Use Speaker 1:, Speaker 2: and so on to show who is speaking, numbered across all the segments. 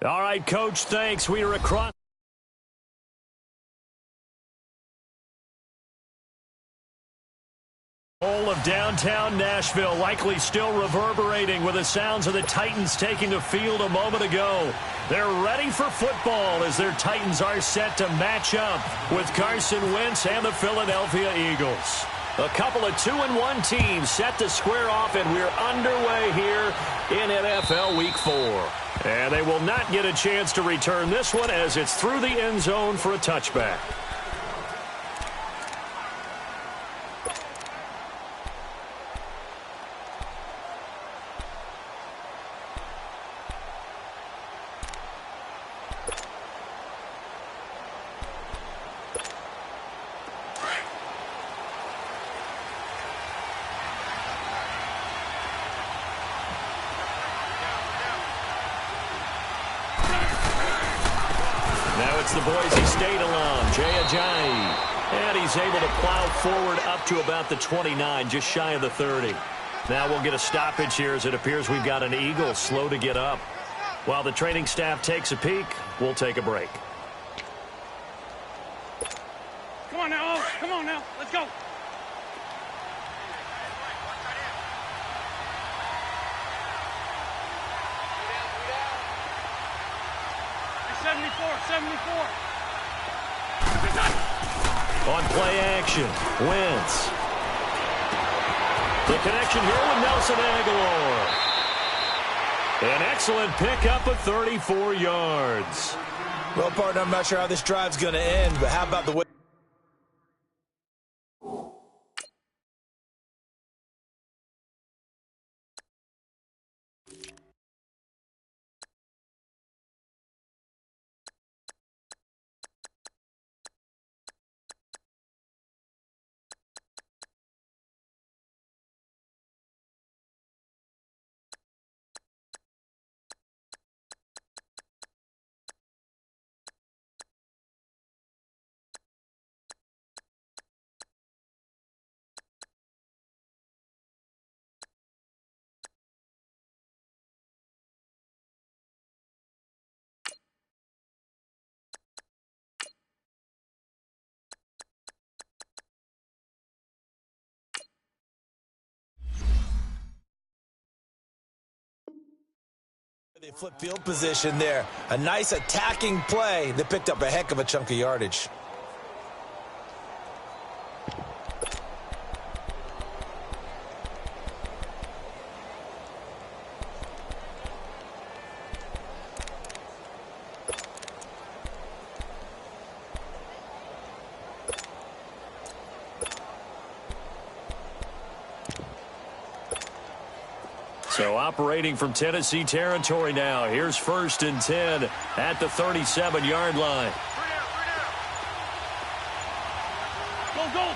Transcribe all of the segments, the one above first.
Speaker 1: All right, Coach, thanks. We are across all of downtown Nashville, likely still reverberating with the sounds of the Titans taking the field a moment ago. They're ready for football as their Titans are set to match up with Carson Wentz and the Philadelphia Eagles. A couple of 2-1 teams set to square off, and we're underway here in NFL Week 4. And they will not get a chance to return this one as it's through the end zone for a touchback. It's the Boise State alum, Jay Ajayi. And he's able to plow forward up to about the 29, just shy of the 30. Now we'll get a stoppage here as it appears we've got an Eagle slow to get up. While the training staff takes a peek, we'll take a break.
Speaker 2: Come on now, come on now, let's go. 74.
Speaker 1: On play action, Wentz. The connection here with Nelson Aguilar. An excellent pickup of 34 yards.
Speaker 3: Well, partner, I'm not sure how this drive's going to end, but how about the way... They flip field position there. A nice attacking play that picked up a heck of a chunk of yardage.
Speaker 1: So operating from Tennessee territory now. Here's 1st and 10 at the 37-yard line.
Speaker 2: Go.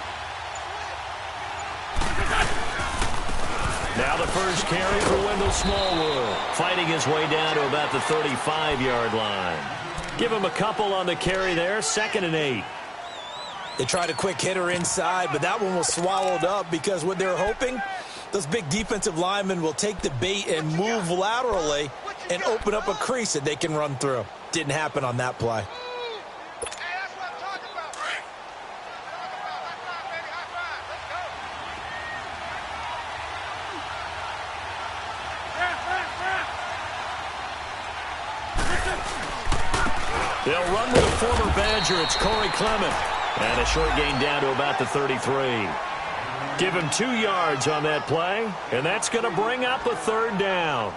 Speaker 1: Now the first carry for Wendell Smallwood, fighting his way down to about the 35-yard line. Give him a couple on the carry there, 2nd and 8.
Speaker 3: They tried a quick hitter inside, but that one was swallowed up because what they're hoping, those big defensive linemen will take the bait and move laterally and open up a crease that they can run through. Didn't happen on that play.
Speaker 1: They'll run with a former Badger. It's Corey Clement. And a short gain down to about the 33. Give him 2 yards on that play, and that's going to bring up a 3rd down.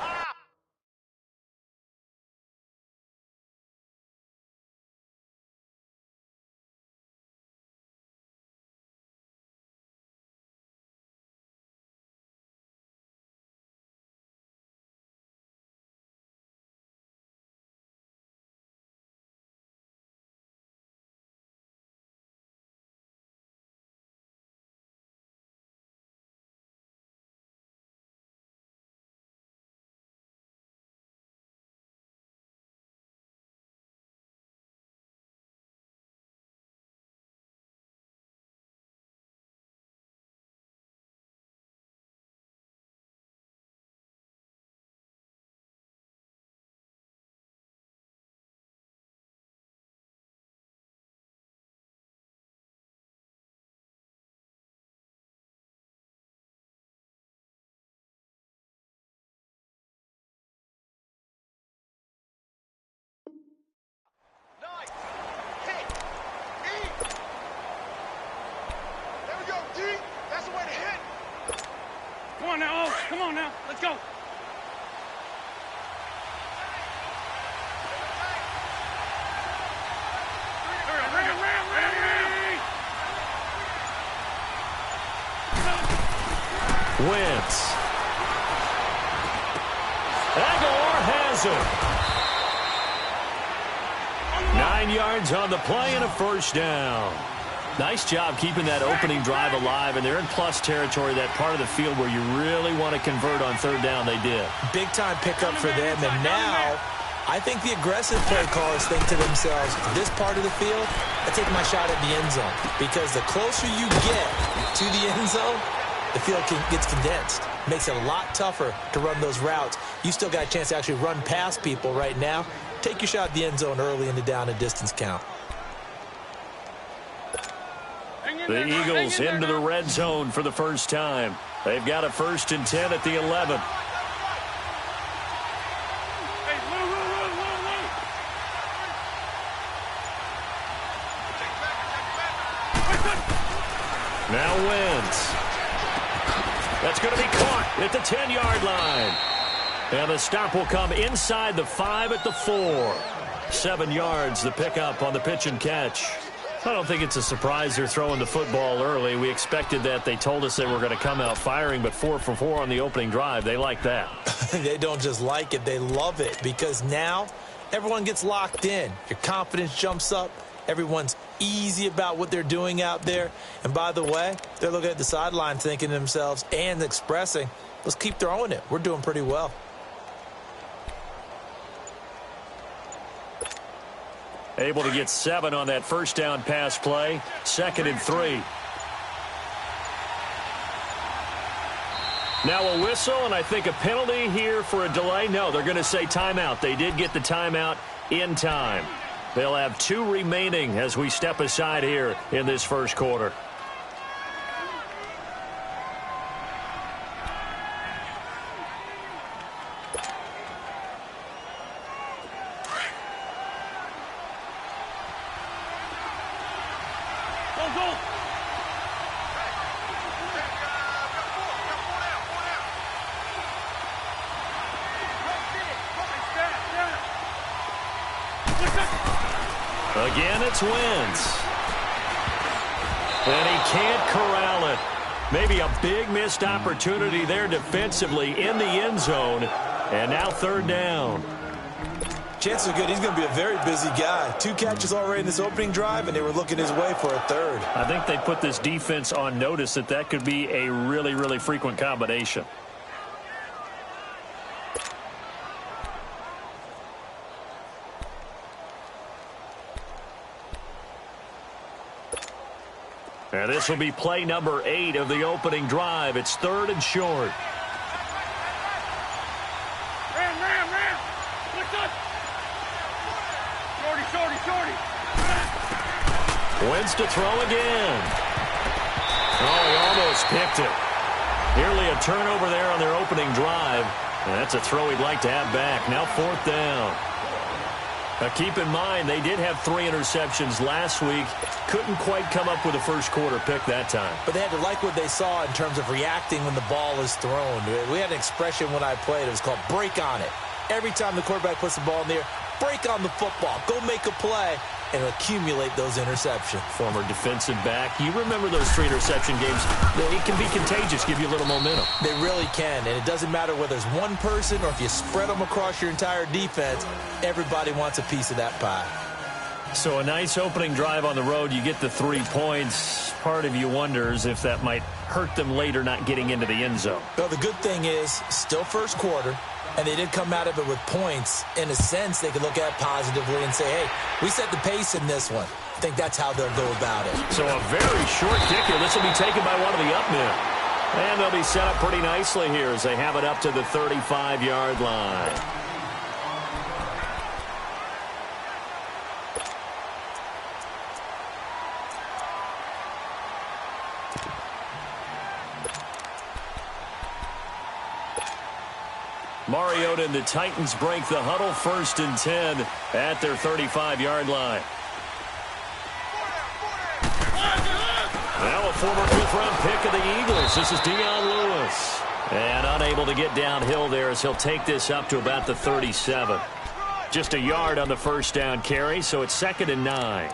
Speaker 2: on now. Oh, come on now. Let's go.
Speaker 1: Wentz. Aguilar has it. 9 yards on the play and a first down. Nice job keeping that opening drive alive, and they're in plus territory, that part of the field where you really want to convert on third down. They did.
Speaker 3: Big-time pickup for them, and now I think the aggressive play callers think to themselves, this part of the field, I take my shot at the end zone, because the closer you get to the end zone, the field gets condensed. Makes it a lot tougher to run those routes. You still got a chance to actually run past people right now. Take your shot at the end zone early in the down and distance count.
Speaker 1: The Eagles into the red zone for the first time. They've got a 1st and 10 at the 11. Now Wentz. That's going to be caught at the 10-yard line. And the stop will come inside the 5 at the 4. 7 yards, the pickup on the pitch and catch. I don't think it's a surprise they're throwing the football early. We expected that. They told us they were going to come out firing, but 4 for 4 on the opening drive. They like that.
Speaker 3: They don't just like it, they love it, because now everyone gets locked in. Your confidence jumps up. Everyone's easy about what they're doing out there. And by the way, they're looking at the sideline thinking to themselves and expressing, let's keep throwing it. We're doing pretty well.
Speaker 1: Able to get 7 on that first down pass play. 2nd and 3. Now a whistle, and I think a penalty here for a delay. No, they're going to say timeout. They did get the timeout in time. They'll have 2 remaining as we step aside here in this first quarter. Again, it's Wentz. And he can't corral it. Maybe a big missed opportunity there defensively in the end zone. And now 3rd down.
Speaker 3: Chances are good he's going to be a very busy guy. 2 catches already in this opening drive, and they were looking his way for a 3rd.
Speaker 1: I think they put this defense on notice that could be a really, really frequent combination. And this will be play number 8 of the opening drive. It's 3rd and short.
Speaker 2: Ram. Look up. Shorty.
Speaker 1: Wentz to throw again. Oh, he almost picked it. Nearly a turnover there on their opening drive. And that's a throw he'd like to have back. Now 4th down. Now keep in mind, they did have 3 interceptions last week. Couldn't quite come up with a first quarter pick that time.
Speaker 3: But they had to like what they saw in terms of reacting when the ball is thrown. We had an expression when I played. It was called break on it. Every time the quarterback puts the ball in the air, break on the football. Go make a play and accumulate those interceptions.
Speaker 1: Former defensive back. You remember those 3 interception games. It can be contagious, give you a little momentum.
Speaker 3: They really can, and it doesn't matter whether it's one person or if you spread them across your entire defense. Everybody wants a piece of that pie.
Speaker 1: So a nice opening drive on the road. You get the 3 points. Part of you wonders if that might hurt them later not getting into the end zone.
Speaker 3: Well, the good thing is, still first quarter, and they did come out of it with points. In a sense, they could look at positively and say, hey, we set the pace in this one. I think that's how they'll go about it.
Speaker 1: So a very short kick here. This will be taken by one of the up men. And they'll be set up pretty nicely here as they have it up to the 35-yard line. Mariota and the Titans break the huddle. 1st and 10 at their 35-yard line. Now a former 5th-round pick of the Eagles. This is Dion Lewis. And unable to get downhill there as he'll take this up to about the 37. Just a yard on the first down carry, so it's 2nd and 9.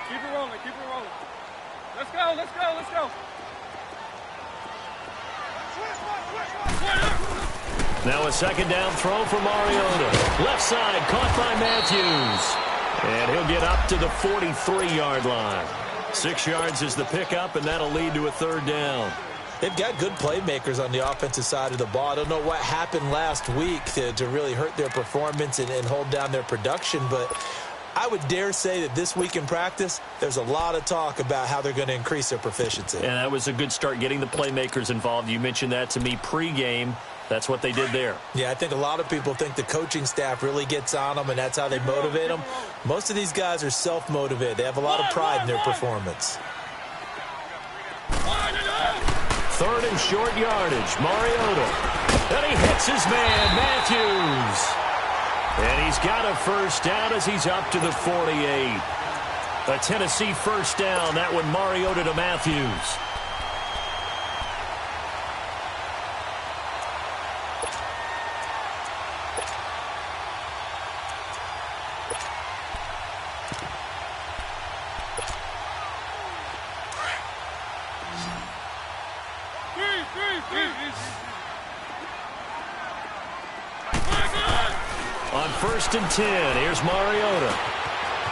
Speaker 2: Keep it rolling, keep it rolling. Let's go, let's go, let's go.
Speaker 1: Now a 2nd down throw for Mariota. Left side, caught by Matthews. And he'll get up to the 43-yard line. 6 yards is the pickup, and that'll lead to a 3rd down.
Speaker 3: They've got good playmakers on the offensive side of the ball. I don't know what happened last week to really hurt their performance and hold down their production, but I would dare say that this week in practice, there's a lot of talk about how they're going to increase their proficiency.
Speaker 1: And that was a good start getting the playmakers involved. You mentioned that to me pregame. That's what they did there.
Speaker 3: Yeah, I think a lot of people think the coaching staff really gets on them, and that's how they motivate them. Most of these guys are self-motivated. They have a lot of pride in their performance.
Speaker 1: 3rd and short yardage. Mariota. And he hits his man, Matthews. And he's got a 1st down as he's up to the 48. A Tennessee 1st down. That one Mariota to Matthews. On 1st and 10, here's Mariota.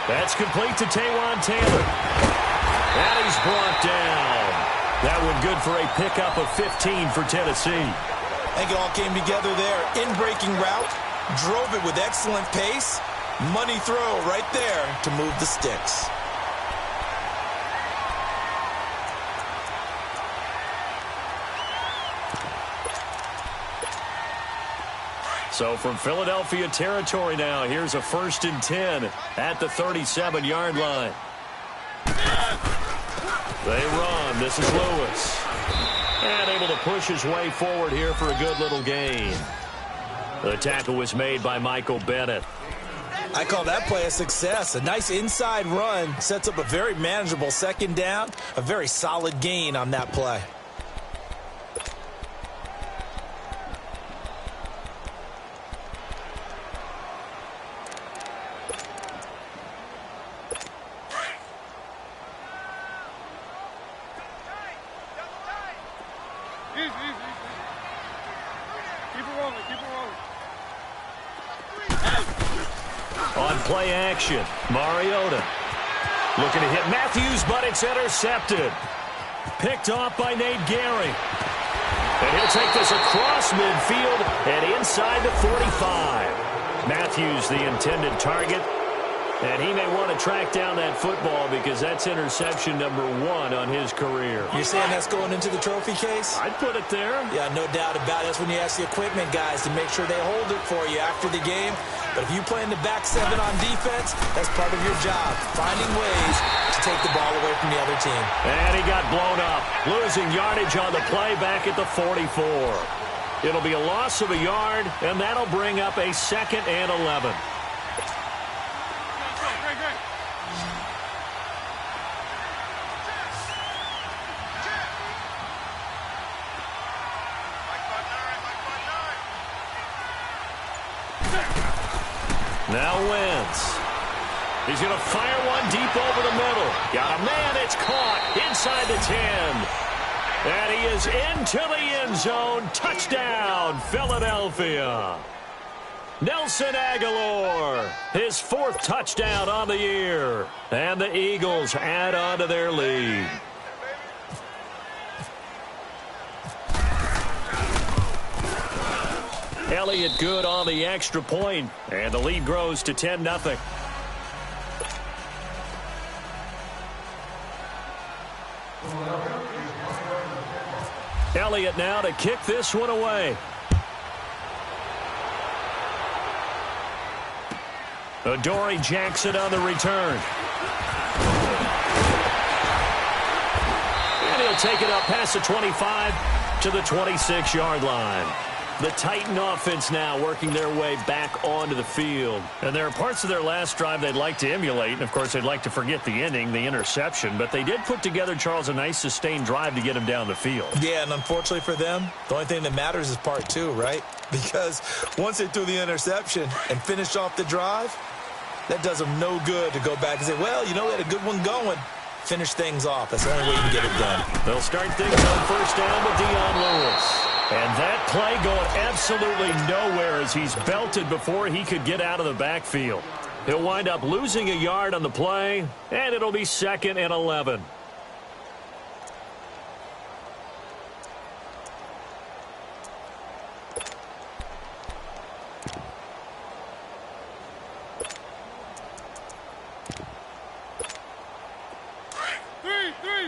Speaker 1: That's complete to Taywan Taylor. And he's brought down. That one good for a pickup of 15 for Tennessee.
Speaker 3: I think it all came together there. In-breaking route, drove it with excellent pace. Money throw right there to move the sticks.
Speaker 1: So from Philadelphia territory now, here's a 1st and 10 at the 37-yard line. They run. This is Lewis. And able to push his way forward here for a good little gain. The tackle was made by Michael Bennett.
Speaker 3: I call that play a success. A nice inside run sets up a very manageable 2nd down. A very solid gain on that play.
Speaker 1: On play action, Mariota looking to hit Matthews, but it's intercepted. Picked off by Nate Gehring. And he'll take this across midfield and inside the 45. Matthews, the intended target. And he may want to track down that football because that's interception number 1 on his career.
Speaker 3: You're saying that's going into the trophy case?
Speaker 1: I'd put it there.
Speaker 3: Yeah, no doubt about it. That's when you ask the equipment guys to make sure they hold it for you after the game. But if you play in the back 7 on defense, that's part of your job, finding ways to take the ball away from the other team.
Speaker 1: And he got blown up, losing yardage on the play back at the 44. It'll be a loss of a yard, and that'll bring up a 2nd and 11. Now Wentz. He's going to fire one deep over the middle. Got a man. It's caught inside the 10. And he is into the end zone. Touchdown, Philadelphia. Nelson Aguilar, his 4th touchdown on the year. And the Eagles add on to their lead. Elliott good on the extra point, and the lead grows to 10-0. Elliott now to kick this one away. Adoree Jackson on the return. And he'll They'll take it up past the 25 to the 26-yard line. The Titan offense now working their way back onto the field. And there are parts of their last drive they'd like to emulate. And, of course, they'd like to forget the ending, the interception. But they did put together, Charles, a nice sustained drive to get them down the field. Yeah, and unfortunately for them, the only thing that matters is part two, right? Because once they threw the interception and finished off the drive, that does them no good to go back and say, well, you know, we had a good one going. Finish things off. That's the only way you can get it done. They'll start things on first down with Dion Lewis. And that play going absolutely nowhere as he's belted before he could get out of the backfield. He'll wind up losing a yard on the play, and it'll be 2nd and 11.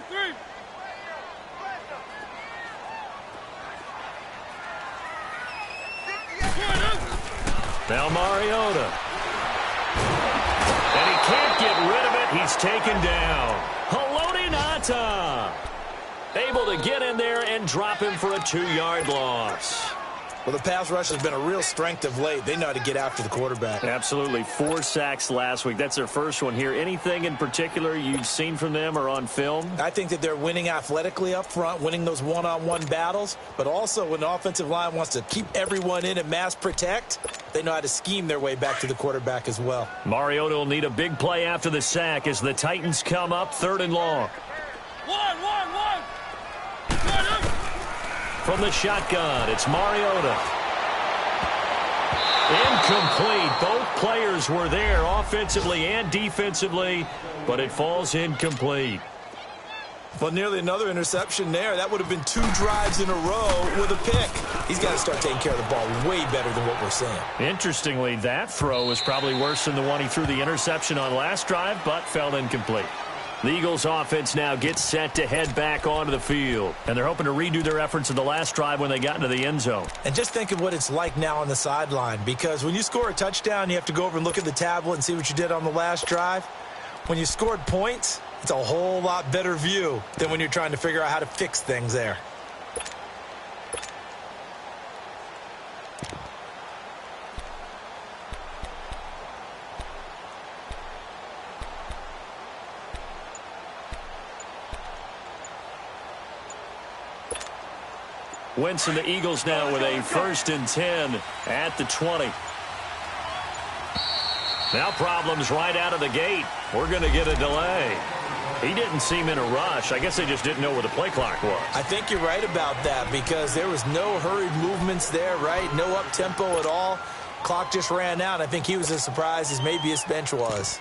Speaker 2: Three.
Speaker 1: Now Mariota. And he can't get rid of it. He's taken down. Haloti Ngata able to get in there and drop him for a 2-yard loss. Well, the pass rush has been a real strength of late. They know how to get after the quarterback. Absolutely. 4 sacks last week. That's their first one here. Anything in particular you've seen from them or on film? I think that they're winning athletically up front, winning those one-on-one battles. But also when the offensive line wants to keep everyone in and mass protect, they know how to scheme their way back to the quarterback as well. Mariota will need a big play after the sack as the Titans come up 3rd and long.
Speaker 2: One.
Speaker 1: From the shotgun, it's Mariota. Incomplete. Both players were there offensively and defensively, but it falls incomplete. Well, nearly another interception there. That would have been 2 drives in a row with a pick. He's got to start taking care of the ball way better than what we're seeing. Interestingly, that throw was probably worse than the one he threw the interception on last drive, but fell incomplete. The Eagles offense now gets set to head back onto the field. And they're hoping to redo their efforts in the last drive when they got into the end zone. And just think of what it's like now on the sideline. Because when you score a touchdown, you have to go over and look at the tablet and see what you did on the last drive. When you scored points, it's a whole lot better view than when you're trying to figure out how to fix things there. Wentz and the Eagles now with a 1st and 10 at the 20. Now problems right out of the gate. We're going to get a delay. He didn't seem in a rush. I guess they just didn't know where the play clock was. I think you're right about that because there was no hurried movements there, right? No up-tempo at all. Clock just ran out. I think he was as surprised as maybe his bench was.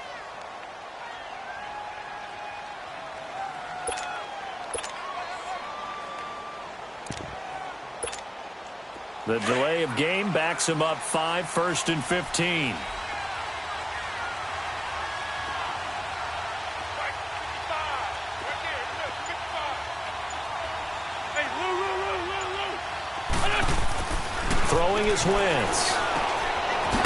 Speaker 1: The delay of game backs him up 5, 1st and 15. Throwing is Wentz.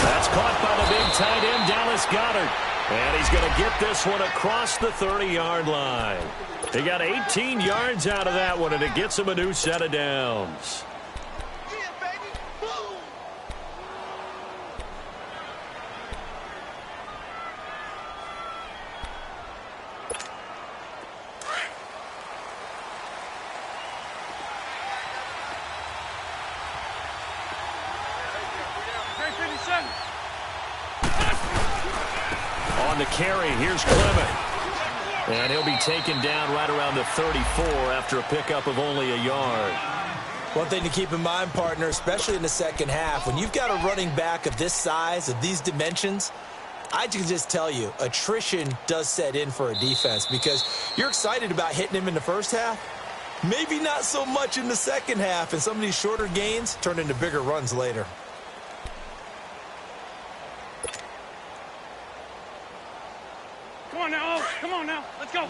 Speaker 1: That's caught by the big tight end, Dallas Goedert. And he's going to get this one across the 30-yard line. He got 18 yards out of that one, and it gets him a new set of downs. On the carry, here's Clement. And he'll be taken down right around the 34 after a pickup of only a yard. One thing to keep in mind, partner, especially in the second half, when you've got a running back of this size, of these dimensions, I can just tell you, attrition does set in for a defense because you're excited about hitting him in the first half. Maybe not so much in the second half, and some of these shorter gains turn into bigger runs later.
Speaker 2: Come on now. Let's go.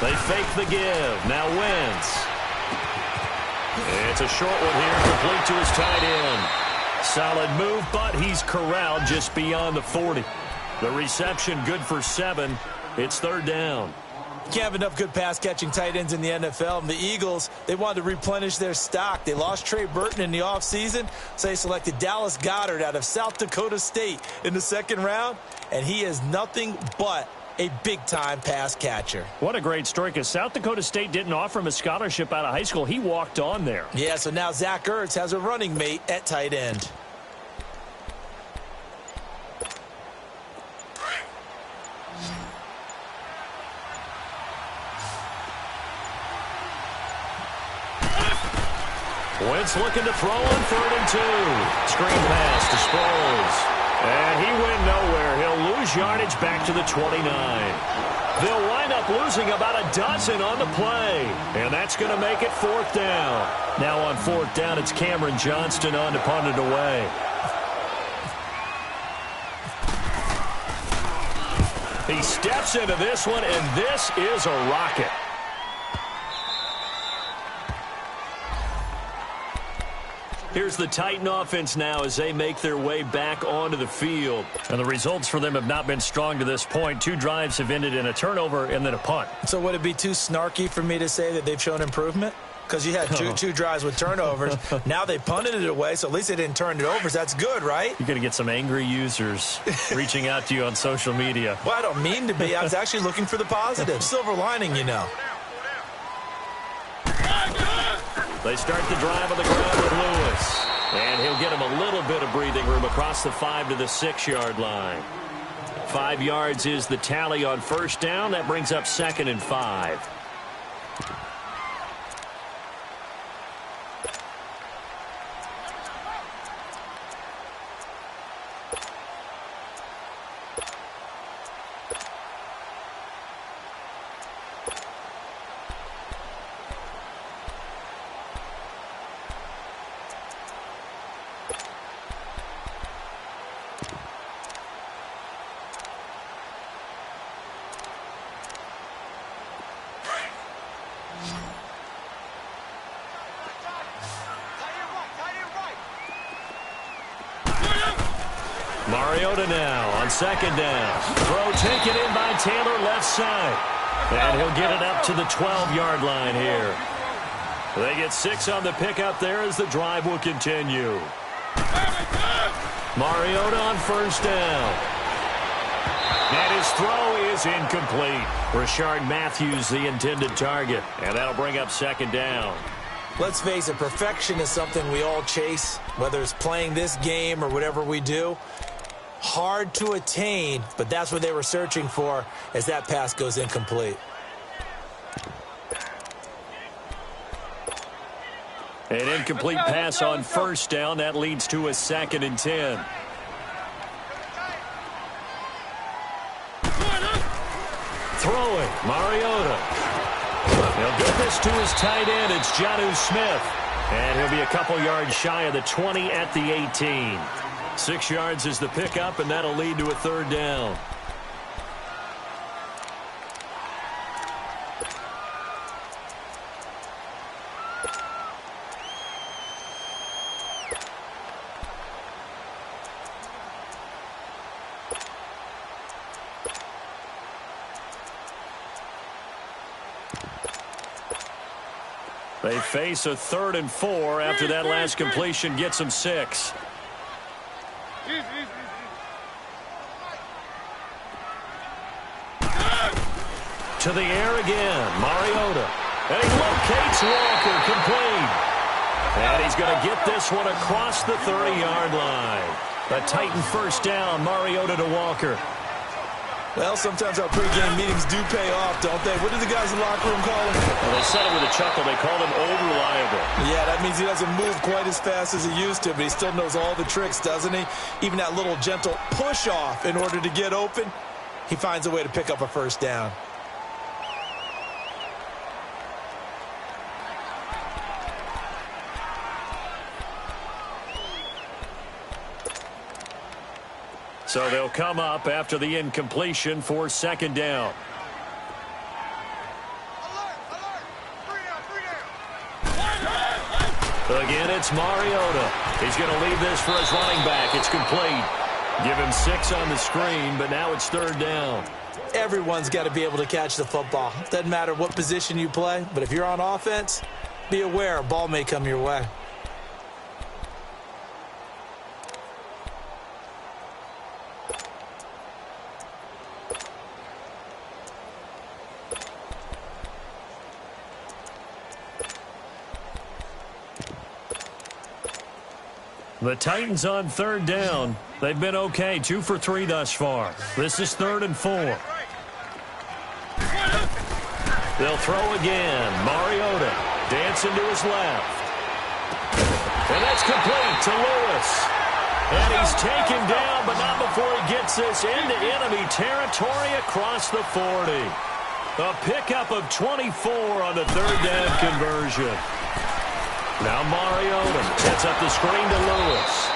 Speaker 1: They fake the give. Now Wentz. It's a short one here, complete to his tight end. Solid move, but he's corralled just beyond the 40. The reception good for 7. It's third down.
Speaker 3: You can't have enough good pass-catching tight ends in the NFL. And the Eagles, they wanted to replenish their stock. They lost Trey Burton in the offseason, so they selected Dallas Goedert out of South Dakota State in the second round, and he is nothing but a big-time pass catcher.
Speaker 1: What a great story, because South Dakota State didn't offer him a scholarship out of high school. He walked on there.
Speaker 3: Yeah, so now Zach Ertz has a running mate at tight end.
Speaker 1: Wentz looking to throw on 3rd and 2. Screen pass to Sproles. And he went nowhere. He'll lose yardage back to the 29. They'll wind up losing about a dozen on the play. And that's going to make it 4th down. Now on 4th down, it's Cameron Johnston on to punt it away. He steps into this one, and this is a rocket. Here's the Titan offense now as they make their way back onto the field. And the results for them have not been strong to this point. 2 drives have ended in a turnover and then a punt.
Speaker 3: So would it be too snarky for me to say that they've shown improvement? Because you had two drives with turnovers. Now they punted it away, so at least they didn't turn it over. So that's good, right?
Speaker 1: You're going to get some angry users reaching out to you on social media.
Speaker 3: Well, I don't mean to be. I was actually looking for the positive. Silver lining, you know.
Speaker 1: They start the drive on the ground with Lewis. And he'll get him a little bit of breathing room across the 5 to the 6-yard line. 5 yards is the tally on 1st down. That brings up 2nd and 5. Mariota now on 2nd down. Throw taken in by Taylor left side. And he'll get it up to the 12-yard line here. They get 6 on the pickup there as the drive will continue. Mariota on 1st down. And his throw is incomplete. Rashard Matthews the intended target. And that'll bring up 2nd down.
Speaker 3: Let's face it, perfection is something we all chase, whether it's playing this game or whatever we do. Hard to attain, but that's what they were searching for as that pass goes incomplete.
Speaker 1: An incomplete pass on 1st down. That leads to a 2nd and 10. Throwing, Mariota. He'll get this to his tight end. It's Jonnu Smith. And he'll be a couple yards shy of the 20 at the 18. 6 yards is the pickup, and that'll lead to a 3rd down. They face a 3rd and 4 after that last completion gets them 6. To the air again, Mariota. And he locates Walker, complete. And he's going to get this one across the 30-yard line. A Titan 1st down, Mariota to Walker.
Speaker 3: Well, sometimes our pregame meetings do pay off, don't they? What do the guys in the locker room call him?
Speaker 1: Well, they said it with a chuckle. They called him old reliable.
Speaker 3: Yeah, that means he doesn't move quite as fast as he used to, but he still knows all the tricks, doesn't he? Even that little gentle push-off in order to get open, he finds a way to pick up a 1st down.
Speaker 1: So they'll come up after the incompletion for 2nd down. it's Mariota. He's going to leave this for his running back. It's complete. Give him 6 on the screen, but now it's 3rd down.
Speaker 3: Everyone's got to be able to catch the football. Doesn't matter what position you play, but if you're on offense, be aware a ball may come your way.
Speaker 1: The Titans on 3rd down. They've been okay, 2 for 3 thus far. This is 3rd and 4. They'll throw again. Mariota dancing to his left. And that's complete to Lewis. And he's taken down, but not before he gets this into enemy territory across the 40. A pickup of 24 on the 3rd down conversion. Now Mariota sets up the screen to Lewis.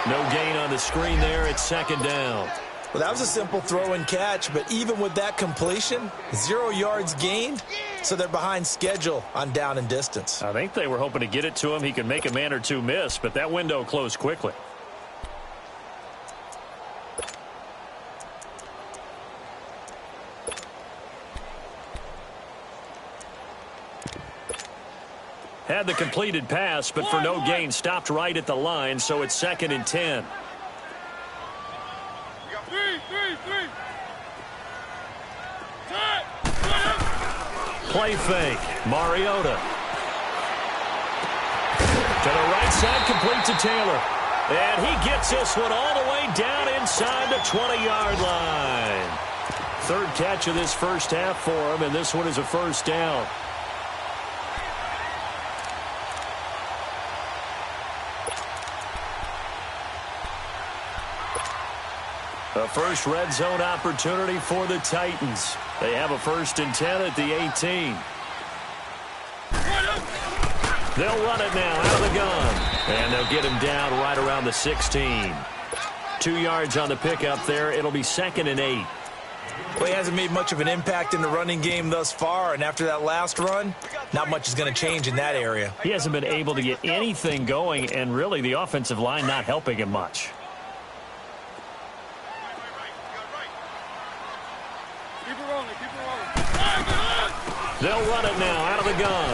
Speaker 1: No gain on the screen there. It's 2nd down.
Speaker 3: Well, that was a simple throw and catch, but even with that completion, 0 yards gained, so they're behind schedule on down and distance.
Speaker 1: I think they were hoping to get it to him. He could make a man or two miss, but that window closed quickly. Had the completed pass, but for no gain, stopped right at the line, so it's 2nd and 10. Play fake. Mariota. To the right side, complete to Taylor. And he gets this one all the way down inside the 20-yard line. 3rd catch of this first half for him, and this one is a 1st down. A first red zone opportunity for the Titans. They have a 1st and 10 at the 18. They'll run it now out of the gun. And they'll get him down right around the 16. 2 yards on the pickup there. It'll be 2nd and 8.
Speaker 3: Well, he hasn't made much of an impact in the running game thus far, and after that last run, not much is going to change in that area.
Speaker 1: He hasn't been able to get anything going, and really the offensive line not helping him much. They'll run it now out of the gun.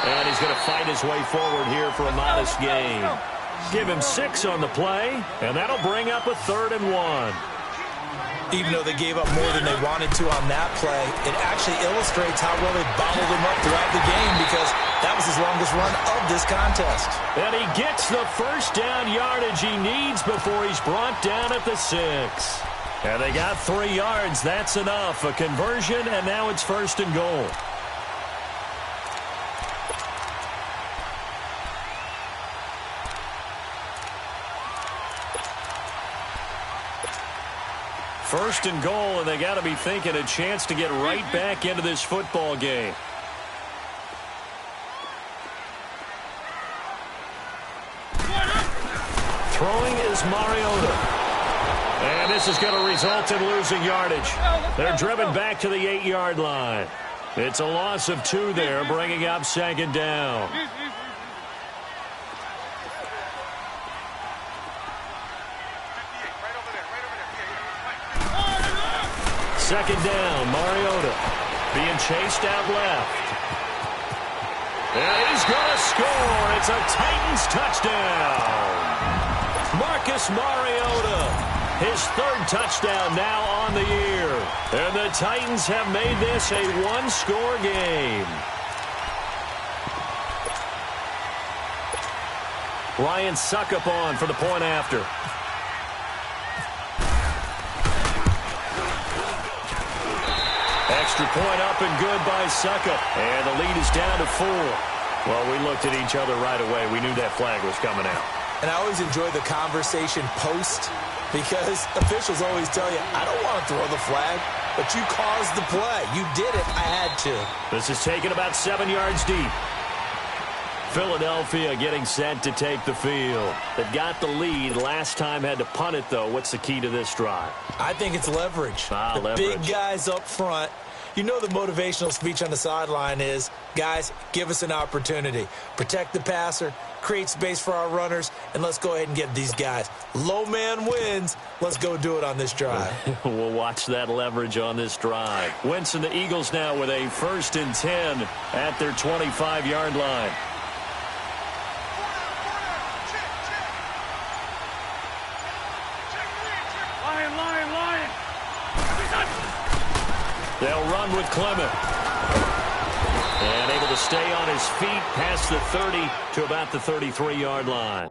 Speaker 1: And he's going to fight his way forward here for a modest gain. Give him 6 on the play, and that'll bring up a 3rd and 1.
Speaker 3: Even though they gave up more than they wanted to on that play, it actually illustrates how well they bottled him up throughout the game because that was his longest run of this contest.
Speaker 1: And he gets the 1st down yardage he needs before he's brought down at the 6. And they got 3 yards. That's enough. A conversion, and now it's 1st and goal. First and goal, and they got to be thinking a chance to get right back into this football game. Throwing is Mariota. And this is going to result in losing yardage. They're driven back to the 8-yard line. It's a loss of 2 there, bringing up 2nd down. Second down, Mariota being chased out left. And he's going to score. It's a Titans touchdown. Marcus Mariota. His 3rd touchdown now on the year. And the Titans have made this a 1-score game. Ryan Suckup on for the point after. Extra point up and good by Suckup. And the lead is down to 4. Well, we looked at each other right away. We knew that flag was coming out.
Speaker 3: And I always enjoy the conversation post because officials always tell you, I don't want to throw the flag, but you caused the play. You did it. I had to.
Speaker 1: This is taken about 7 yards deep. Philadelphia getting set to take the field. They've got the lead. Last time had to punt it, though. What's the key to this drive?
Speaker 3: I think it's leverage.
Speaker 1: Leverage.
Speaker 3: Big guys up front You know the motivational speech on the sideline is, guys, give us an opportunity. Protect the passer, create space for our runners, and let's go ahead and get these guys. Low man wins. Let's go do it on this drive.
Speaker 1: We'll watch that leverage on this drive. Wentz and the Eagles now with a 1st and 10 at their 25-yard line. They'll run with Clement. And able to stay on his feet past the 30 to about the 33-yard line.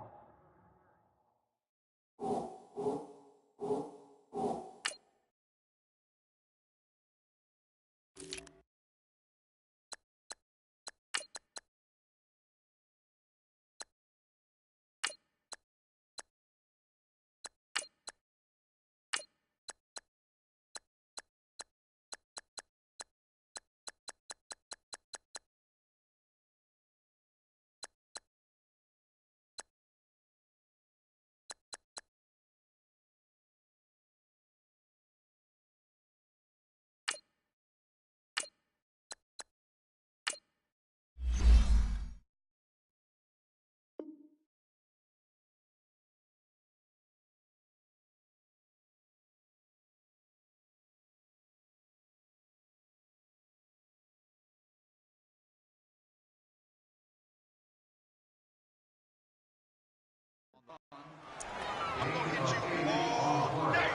Speaker 2: I'm going to hit you all day, baby.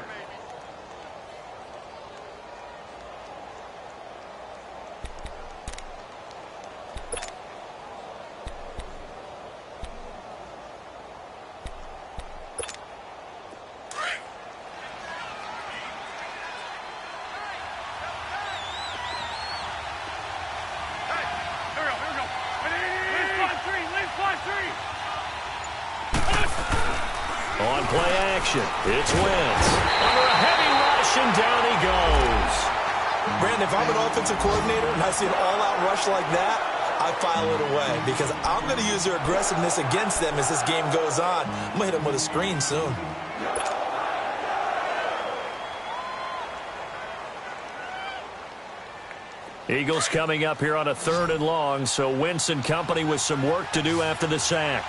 Speaker 1: On play action, it's Wentz. Under a heavy rush, and down he goes.
Speaker 3: Brandon, if I'm an offensive coordinator and I see an all-out rush like that, I file it away because I'm going to use their aggressiveness against them as this game goes on. I'm going to hit them with a screen soon.
Speaker 1: Eagles coming up here on a 3rd and long, so Wentz and company with some work to do after the sack.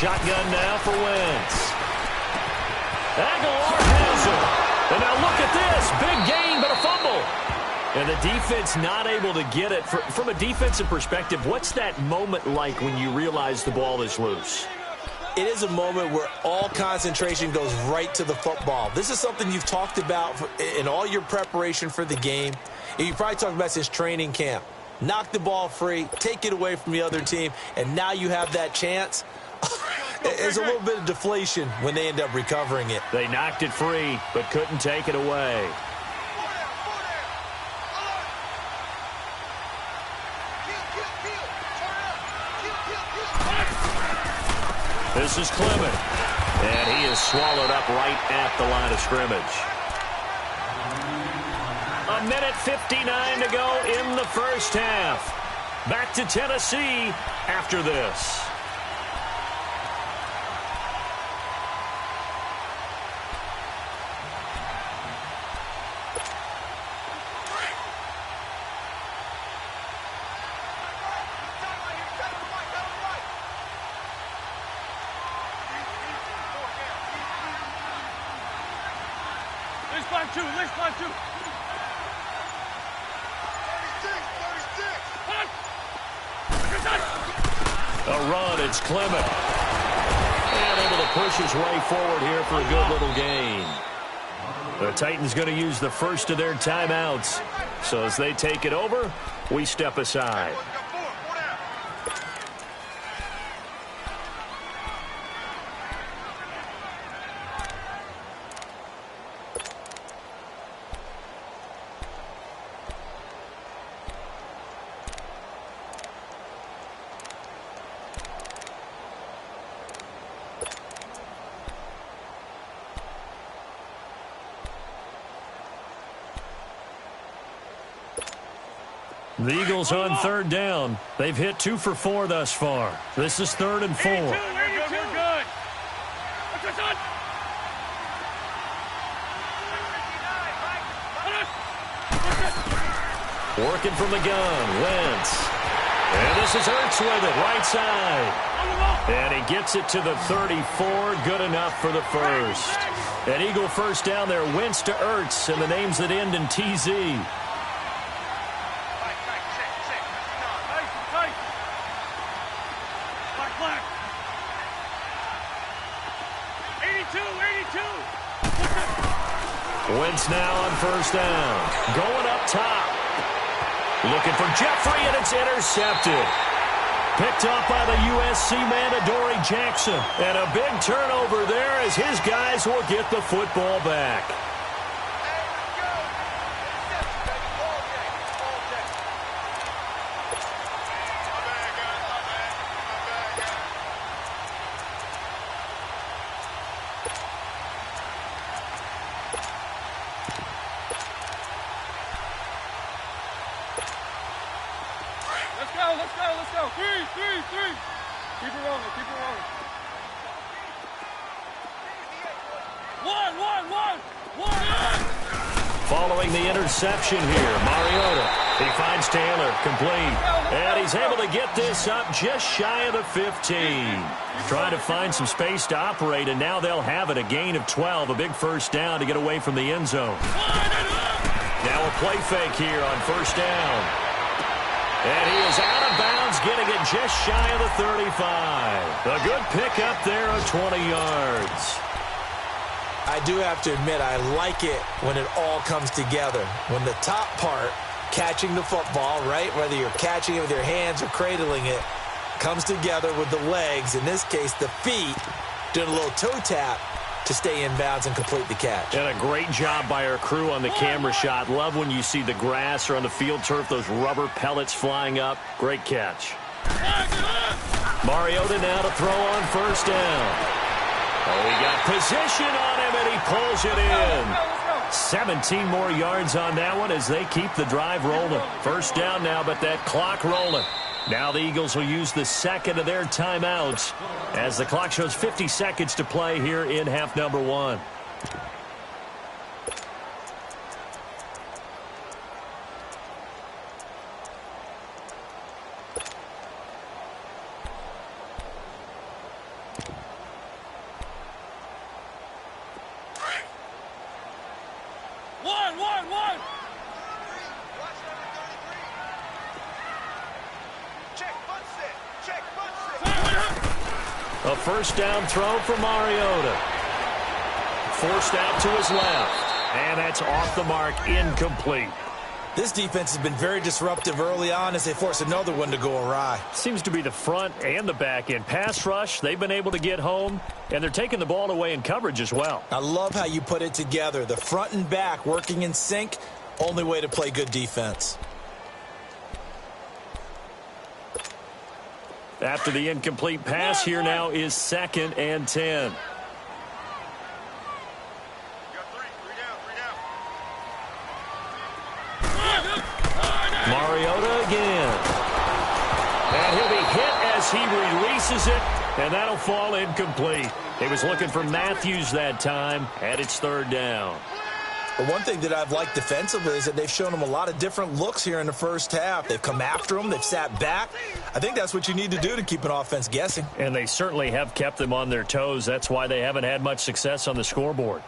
Speaker 1: Shotgun now for Wentz. Aguilar has it. And now look at this. Big gain, but a fumble. And the defense not able to get it. From a defensive perspective, what's that moment like when you realize the ball is loose?
Speaker 3: It is a moment where all concentration goes right to the football. This is something you've talked about in all your preparation for the game. And you probably talked about since training camp. Knock the ball free, take it away from the other team, and now you have that chance. There's a little bit of deflation when they end up recovering it.
Speaker 1: They knocked it free, but couldn't take it away. This is Clement, and he is swallowed up right at the line of scrimmage. 1:59 to go in the first half. Back to Tennessee after this. A run, it's Clement. And able to push his way forward here for a good little gain. The Titans going to use the first of their timeouts. So as they take it over, we step aside. The Eagles on third down. They've hit 2 for 4 thus far. This is 3rd and 4.
Speaker 2: We're good. What's this on?
Speaker 1: Working from the gun, Wentz. And this is Ertz with it, right side. And he gets it to the 34, good enough for the first. An Eagle first down there, Wentz to Ertz, and the names that end in TZ. Wentz now on first down. Going up top. Looking for Jeffrey, and it's intercepted. Picked up by the USC man, Adoree Jackson. And a big turnover there as his guys will get the football back.
Speaker 2: Let's go. Three. Keep it rolling. One.
Speaker 1: Following the interception here, Mariota. He finds Taylor, complete. And he's able to get this up just shy of the 15. Trying to find some space to operate, and now they'll have it. A gain of 12, a big first down to get away from the end zone. Now a play fake here on first down. And he is out of bounds, getting it just shy of the 35. A good pickup there of 20 yards.
Speaker 3: I do have to admit, I like it when it all comes together. When the top part, catching the football, right, whether you're catching it with your hands or cradling it, comes together with the legs, in this case the feet, doing a little toe tap to stay in bounds and complete the catch.
Speaker 1: And a great job by our crew on the camera shot. Love when you see the grass or on the field turf, those rubber pellets flying up. Great catch. Mariota now to throw on first down. Oh, he got position on him, and he pulls it in. 17 more yards on that one as they keep the drive rolling. First down now, but that clock rolling. Now the Eagles will use the second of their timeouts as the clock shows 50 seconds to play here in half number 1.
Speaker 2: One.
Speaker 1: A first down throw for Mariota. Forced out to his left. And that's off the mark, incomplete.
Speaker 3: This defense has been very disruptive early on as they force another one to go awry.
Speaker 1: Seems to be the front and the back end. Pass rush, they've been able to get home, and they're taking the ball away in coverage as well.
Speaker 3: I love how you put it together. The front and back working in sync, only way to play good defense.
Speaker 1: After the incomplete pass, here now is 2nd and 10. Mariota again. And he'll be hit as he releases it, and that'll fall incomplete. He was looking for Matthews that time, and it's 3rd down.
Speaker 3: But one thing that I've liked defensively is that they've shown him a lot of different looks here in the first half. They've come after him. They've sat back. I think that's what you need to do to keep an offense guessing.
Speaker 1: And they certainly have kept them on their toes. That's why they haven't had much success on the scoreboard.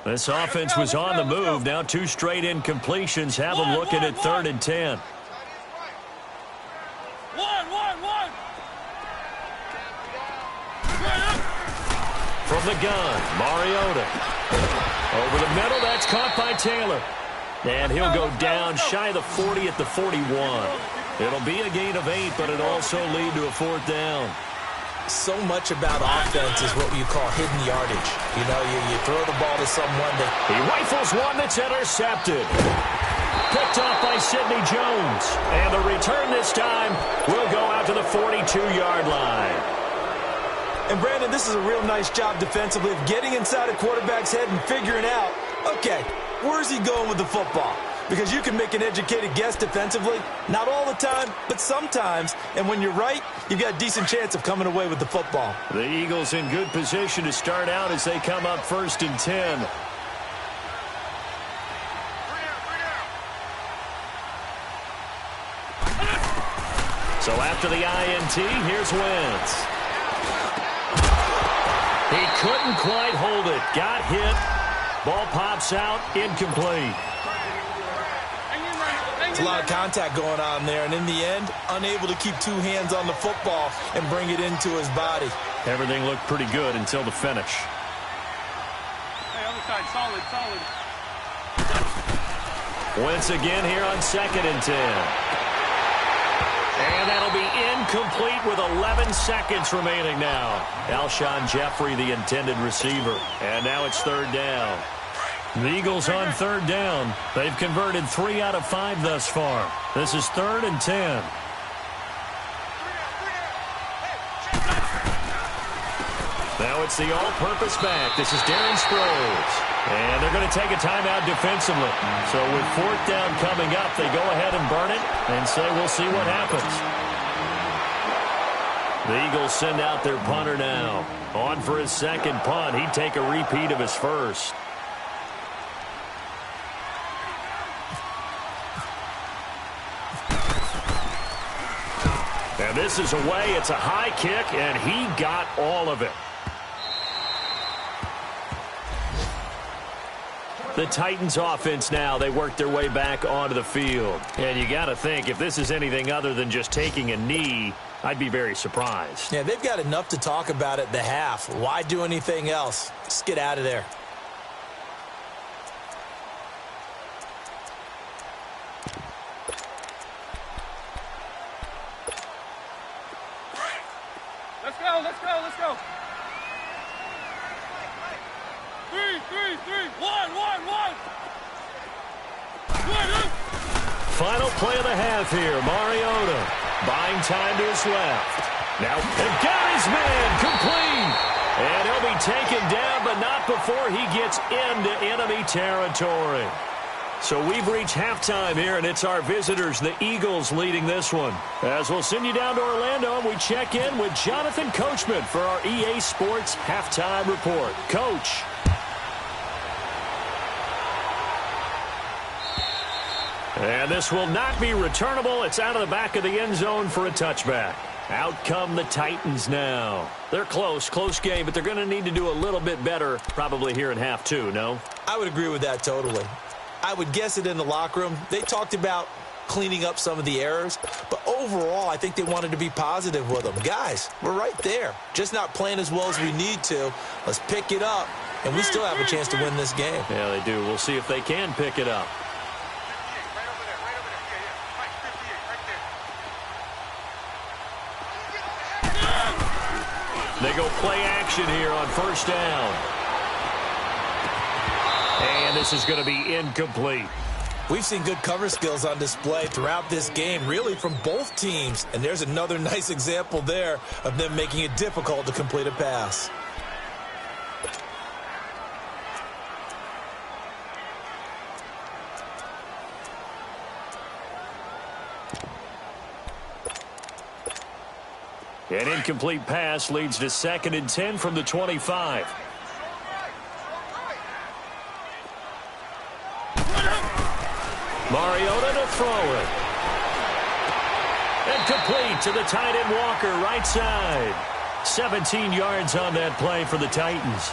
Speaker 1: This offense was on the move. Now 2 straight incompletions have them looking at 3rd and 10. From the gun, Mariota. Over the middle, that's caught by Taylor. And he'll go down shy of the 40 at the 41. It'll be a gain of 8, but it'll also lead to a 4th down.
Speaker 3: So much about offense is what you call hidden yardage. You know, you throw the ball to someone that...
Speaker 1: He rifles one that's intercepted. Picked off by Sidney Jones. And the return this time will go out to the 42-yard line.
Speaker 3: And, Brandon, this is a real nice job defensively of getting inside a quarterback's head and figuring out, okay, Where's he going with the football? Because you can make an educated guess defensively. Not all the time, but sometimes. And when you're right, you've got a decent chance of coming away with the football.
Speaker 1: The Eagles in good position to start out as they come up 1st and 10. So after the INT, here's Wentz. He couldn't quite hold it. Got hit. Ball pops out. Incomplete.
Speaker 3: It's a lot of contact going on there, and in the end, unable to keep two hands on the football and bring it into his body.
Speaker 1: Everything looked pretty good until the finish.
Speaker 2: Hey, other side, solid, solid.
Speaker 1: Wentz again here on 2nd and 10. And that'll be incomplete with 11 seconds remaining now. Alshon Jeffrey, the intended receiver. And now it's 3rd down. The Eagles on 3rd down. They've converted 3 out of 5 thus far. This is 3rd and 10. Now it's the all-purpose back. This is Darren Sproles. And they're going to take a timeout defensively. So with 4th down coming up, they go ahead and burn it and say we'll see what happens. The Eagles send out their punter now. On for his 2nd punt. He'd take a repeat of his first. And this is away. It's a high kick, and he got all of it. The Titans offense now, they work their way back onto the field. And you got to think, if this is anything other than just taking a knee, I'd be very surprised.
Speaker 3: Yeah, they've got enough to talk about at the half. Why do anything else? Just get out of there.
Speaker 2: Let's go, let's go, let's go. 3, 1.
Speaker 1: Final play of the half here. Mariota buying time to his left. Now, and got his man complete. And he'll be taken down, but not before he gets into enemy territory. So we've reached halftime here, and it's our visitors, the Eagles, leading this one. As we'll send you down to Orlando, and we check in with Jonathan Coachman for our EA Sports Halftime Report. Coach. And this will not be returnable. It's out of the back of the end zone for a touchback. Out come the Titans now. They're close game, but they're going to need to do a little bit better probably here in half 2, no?
Speaker 3: I would agree with that totally. I would guess it in the locker room. They talked about cleaning up some of the errors, but overall, I think they wanted to be positive with them. Guys, we're right there. Just not playing as well as we need to. Let's pick it up, and we still have a chance to win this game.
Speaker 1: Yeah, they do. We'll see if they can pick it up. They go play action here on 1st down. And this is going to be incomplete.
Speaker 3: We've seen good cover skills on display throughout this game, really from both teams. And there's another nice example there of them making it difficult to complete a pass.
Speaker 1: An incomplete pass leads to 2nd and 10 from the 25. Mariota to throw it. And complete to the tight end Walker, right side. 17 yards on that play for the Titans.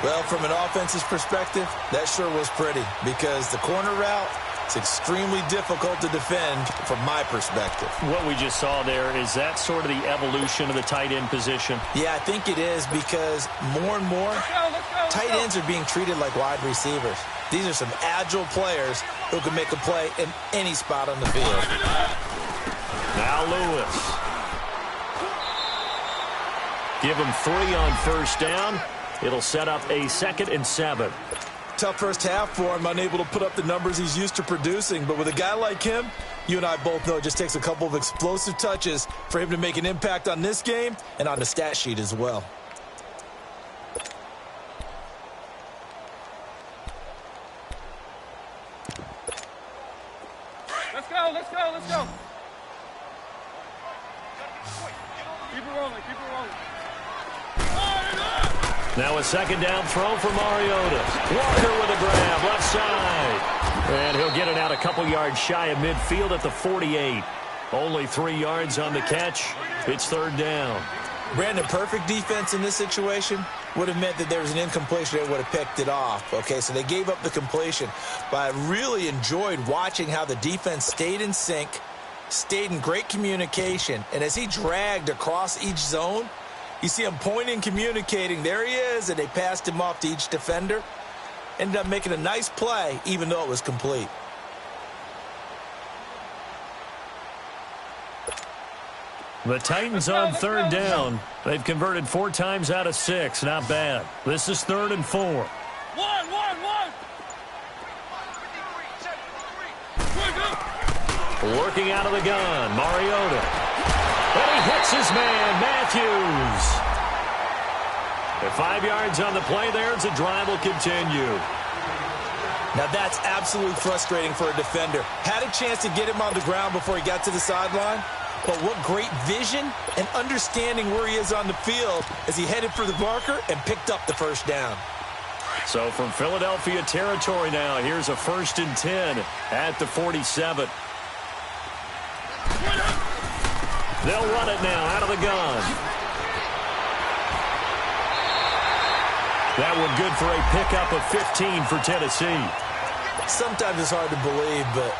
Speaker 3: Well, from an offense's perspective, that sure was pretty because the corner route, it's extremely difficult to defend from my perspective.
Speaker 1: What we just saw there, is that sort of the evolution of the tight end position?
Speaker 3: Yeah, I think it is because more and more tight ends are being treated like wide receivers. These are some agile players who can make a play in any spot on the field.
Speaker 1: Now Lewis. Give him 3 on 1st down. It'll set up a 2nd and 7.
Speaker 3: Tough first half for him, unable to put up the numbers he's used to producing. But with a guy like him, you and I both know it just takes a couple of explosive touches for him to make an impact on this game and on the stat sheet as well.
Speaker 2: let's go. Keep it rolling, keep it rolling.
Speaker 1: Now a second down throw for Mariota. Walker with a grab, left side. And he'll get it out a couple yards shy of midfield at the 48. Only 3 yards on the catch. It's third down.
Speaker 3: Brandon, perfect defense in this situation would have meant that there was an incompletion that would have picked it off. Okay, so they gave up the completion. But I really enjoyed watching how the defense stayed in sync, stayed in great communication, and as he dragged across each zone, you see him pointing, communicating. There he is, and they passed him off to each defender. Ended up making a nice play, even though it was complete.
Speaker 1: The Titans on third down. They've converted 4 times out of 6. Not bad. This is 3rd and 4.
Speaker 2: One.
Speaker 1: Working out of the gun, Mariota. And he hits his man, Matthews. At 5 yards on the play there, the drive will continue.
Speaker 3: Now that's absolutely frustrating for a defender. Had a chance to get him on the ground before he got to the sideline, but what great vision and understanding where he is on the field as he headed for the marker and picked up the first down.
Speaker 1: So from Philadelphia territory now, here's a 1st and 10 at the 47. They'll run it now out of the gun. That one good for a pickup of 15 for Tennessee.
Speaker 3: Sometimes it's hard to believe, but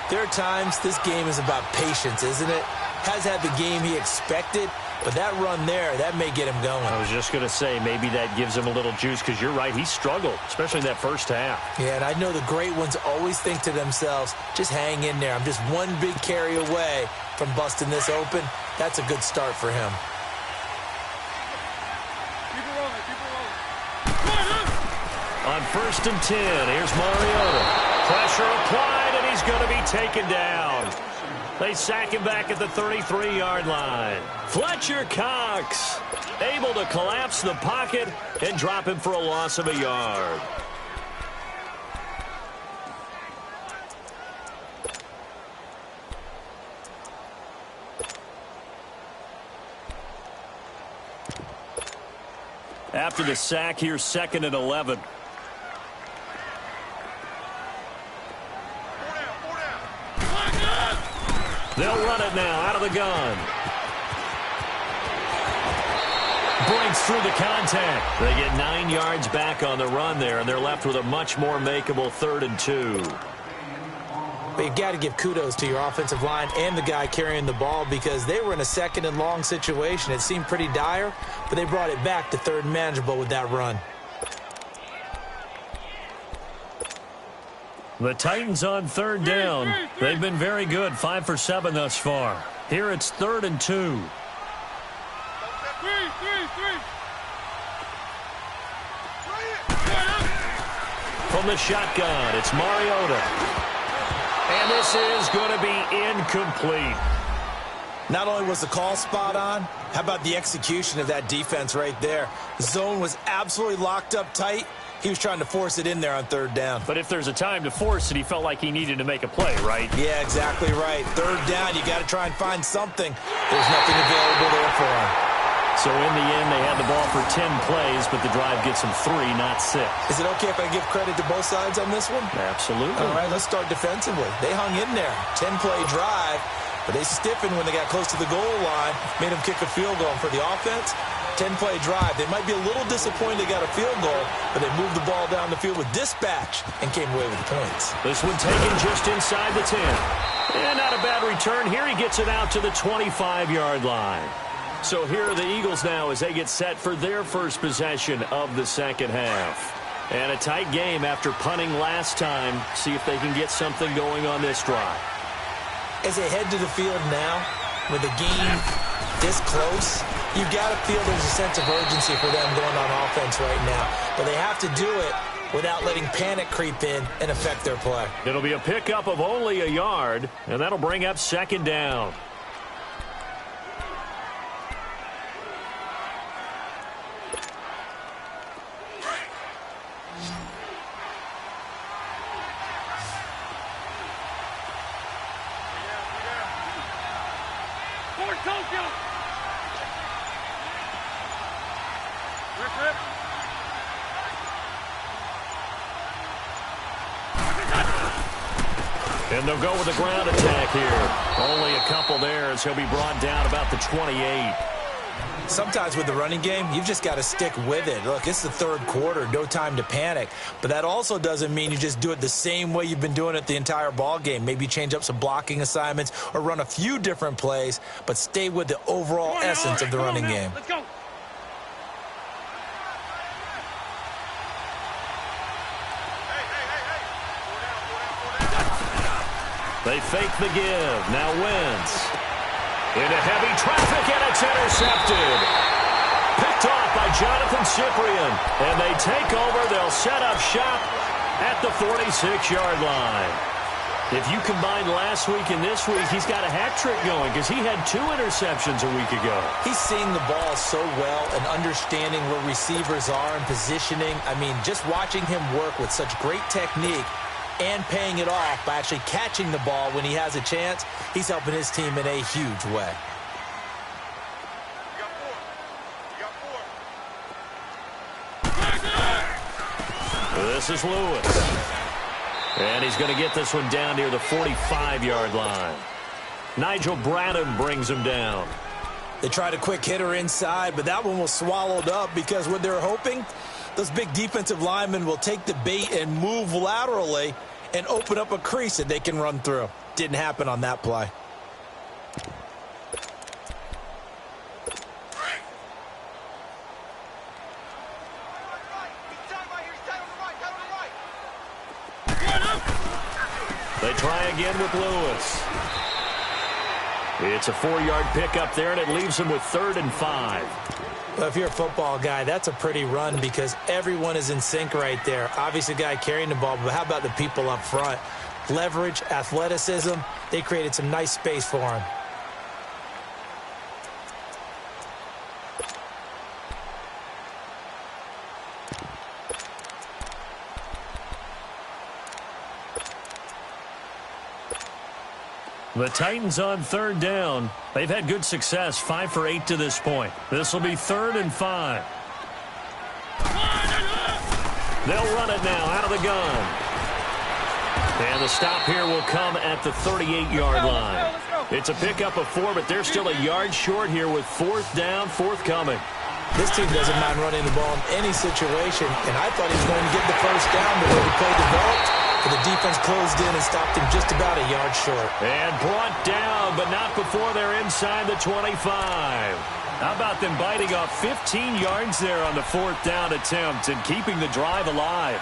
Speaker 3: there are times this game is about patience, isn't it? Has had the game he expected, but that run there, that may get him going.
Speaker 1: I was just going to say, maybe that gives him a little juice, because you're right, he struggled, especially in that first half.
Speaker 3: Yeah, and I know the great ones always think to themselves, just hang in there. I'm just one big carry away from busting this open. That's a good start for him.
Speaker 2: Keep it rolling.
Speaker 1: On 1st and 10, here's Mariota. Pressure applied, and he's going to be taken down. They sack him back at the 33-yard line. Fletcher Cox able to collapse the pocket and drop him for a loss of a yard. After the sack, here's 2nd and 11. They'll run it now out of the gun. Breaks through the contact. They get 9 yards back on the run there, and they're left with a much more makeable 3rd and 2.
Speaker 3: But you've got to give kudos to your offensive line and the guy carrying the ball, because they were in a 2nd and long situation. It seemed pretty dire, but they brought it back to 3rd and manageable with that run.
Speaker 1: The Titans on 3rd down. They've been very good, 5 for 7 thus far. Here it's 3rd and 2. From the shotgun, it's Mariota. And this is going to be incomplete.
Speaker 3: Not only was the call spot on, how about the execution of that defense right there? The zone was absolutely locked up tight. He was trying to force it in there on 3rd down.
Speaker 1: But if there's a time to force it, he felt like he needed to make a play, right?
Speaker 3: Yeah, exactly right. 3rd down, you got to try and find something. There's nothing available there for him.
Speaker 1: So in the end, they had the ball for 10 plays, but the drive gets them 3, not 6.
Speaker 3: Is it okay if I give credit to both sides on this one?
Speaker 1: Absolutely.
Speaker 3: All right, let's start defensively. They hung in there. 10-play drive, but they stiffened when they got close to the goal line, made them kick a field goal. And for the offense, 10-play drive. They might be a little disappointed they got a field goal, but they moved the ball down the field with dispatch and came away with the points.
Speaker 1: This one taken just inside the 10. And not a bad return. Here he gets it out to the 25-yard line. So here are the Eagles now as they get set for their first possession of the second half. And a tight game after punting last time. See if they can get something going on this drive.
Speaker 3: As they head to the field now, with the game this close, you've got to feel there's a sense of urgency for them going on offense right now. But they have to do it without letting panic creep in and affect their play.
Speaker 1: It'll be a pickup of only a yard, and that'll bring up 2nd down. And they'll go with the ground attack here. Only a couple there as he'll be brought down about the 28.
Speaker 3: Sometimes with the running game, you've just got to stick with it. Look, it's the third quarter, no time to panic. But that also doesn't mean you just do it the same way you've been doing it the entire ball game. Maybe change up some blocking assignments or run a few different plays, but stay with the overall essence of the running game.
Speaker 2: Let's go.
Speaker 1: They fake the give. Now Wentz. Into heavy traffic, and it's intercepted. Picked off by Jonathan Cyprien. And they take over. They'll set up shop at the 46-yard line. If you combine last week and this week, he's got a hat trick going because he had 2 interceptions a week ago.
Speaker 3: He's seeing the ball so well and understanding where receivers are and positioning. I mean, just watching him work with such great technique and paying it off by actually catching the ball when he has a chance, he's helping his team in a huge way.
Speaker 1: This is Lewis. And he's going to get this one down near the 45-yard line. Nigel Bradham brings him down.
Speaker 3: They tried a quick hitter inside, but that one was swallowed up because what they're hoping, those big defensive linemen will take the bait and move laterally and open up a crease that they can run through. Didn't happen on that play.
Speaker 1: They try again with Lewis. It's a 4-yard pickup there, and it leaves them with 3rd and 5.
Speaker 3: Well, if you're a football guy, that's a pretty run because everyone is in sync right there. Obviously, the guy carrying the ball, but how about the people up front? Leverage, athleticism, they created some nice space for him.
Speaker 1: The Titans on 3rd down. They've had good success, 5 for 8 to this point. This will be 3rd and 5. They'll run it now out of the gun. And the stop here will come at the 38-yard line. It's a pickup of 4, but they're still a yard short here with 4th down, forthcoming.
Speaker 3: This team doesn't mind running the ball in any situation, and I thought he was going to get the first down the way the play developed. But the defense closed in and stopped him just about a yard short.
Speaker 1: And brought down, but not before they're inside the 25. How about them biting off 15 yards there on the 4th down attempt and keeping the drive alive?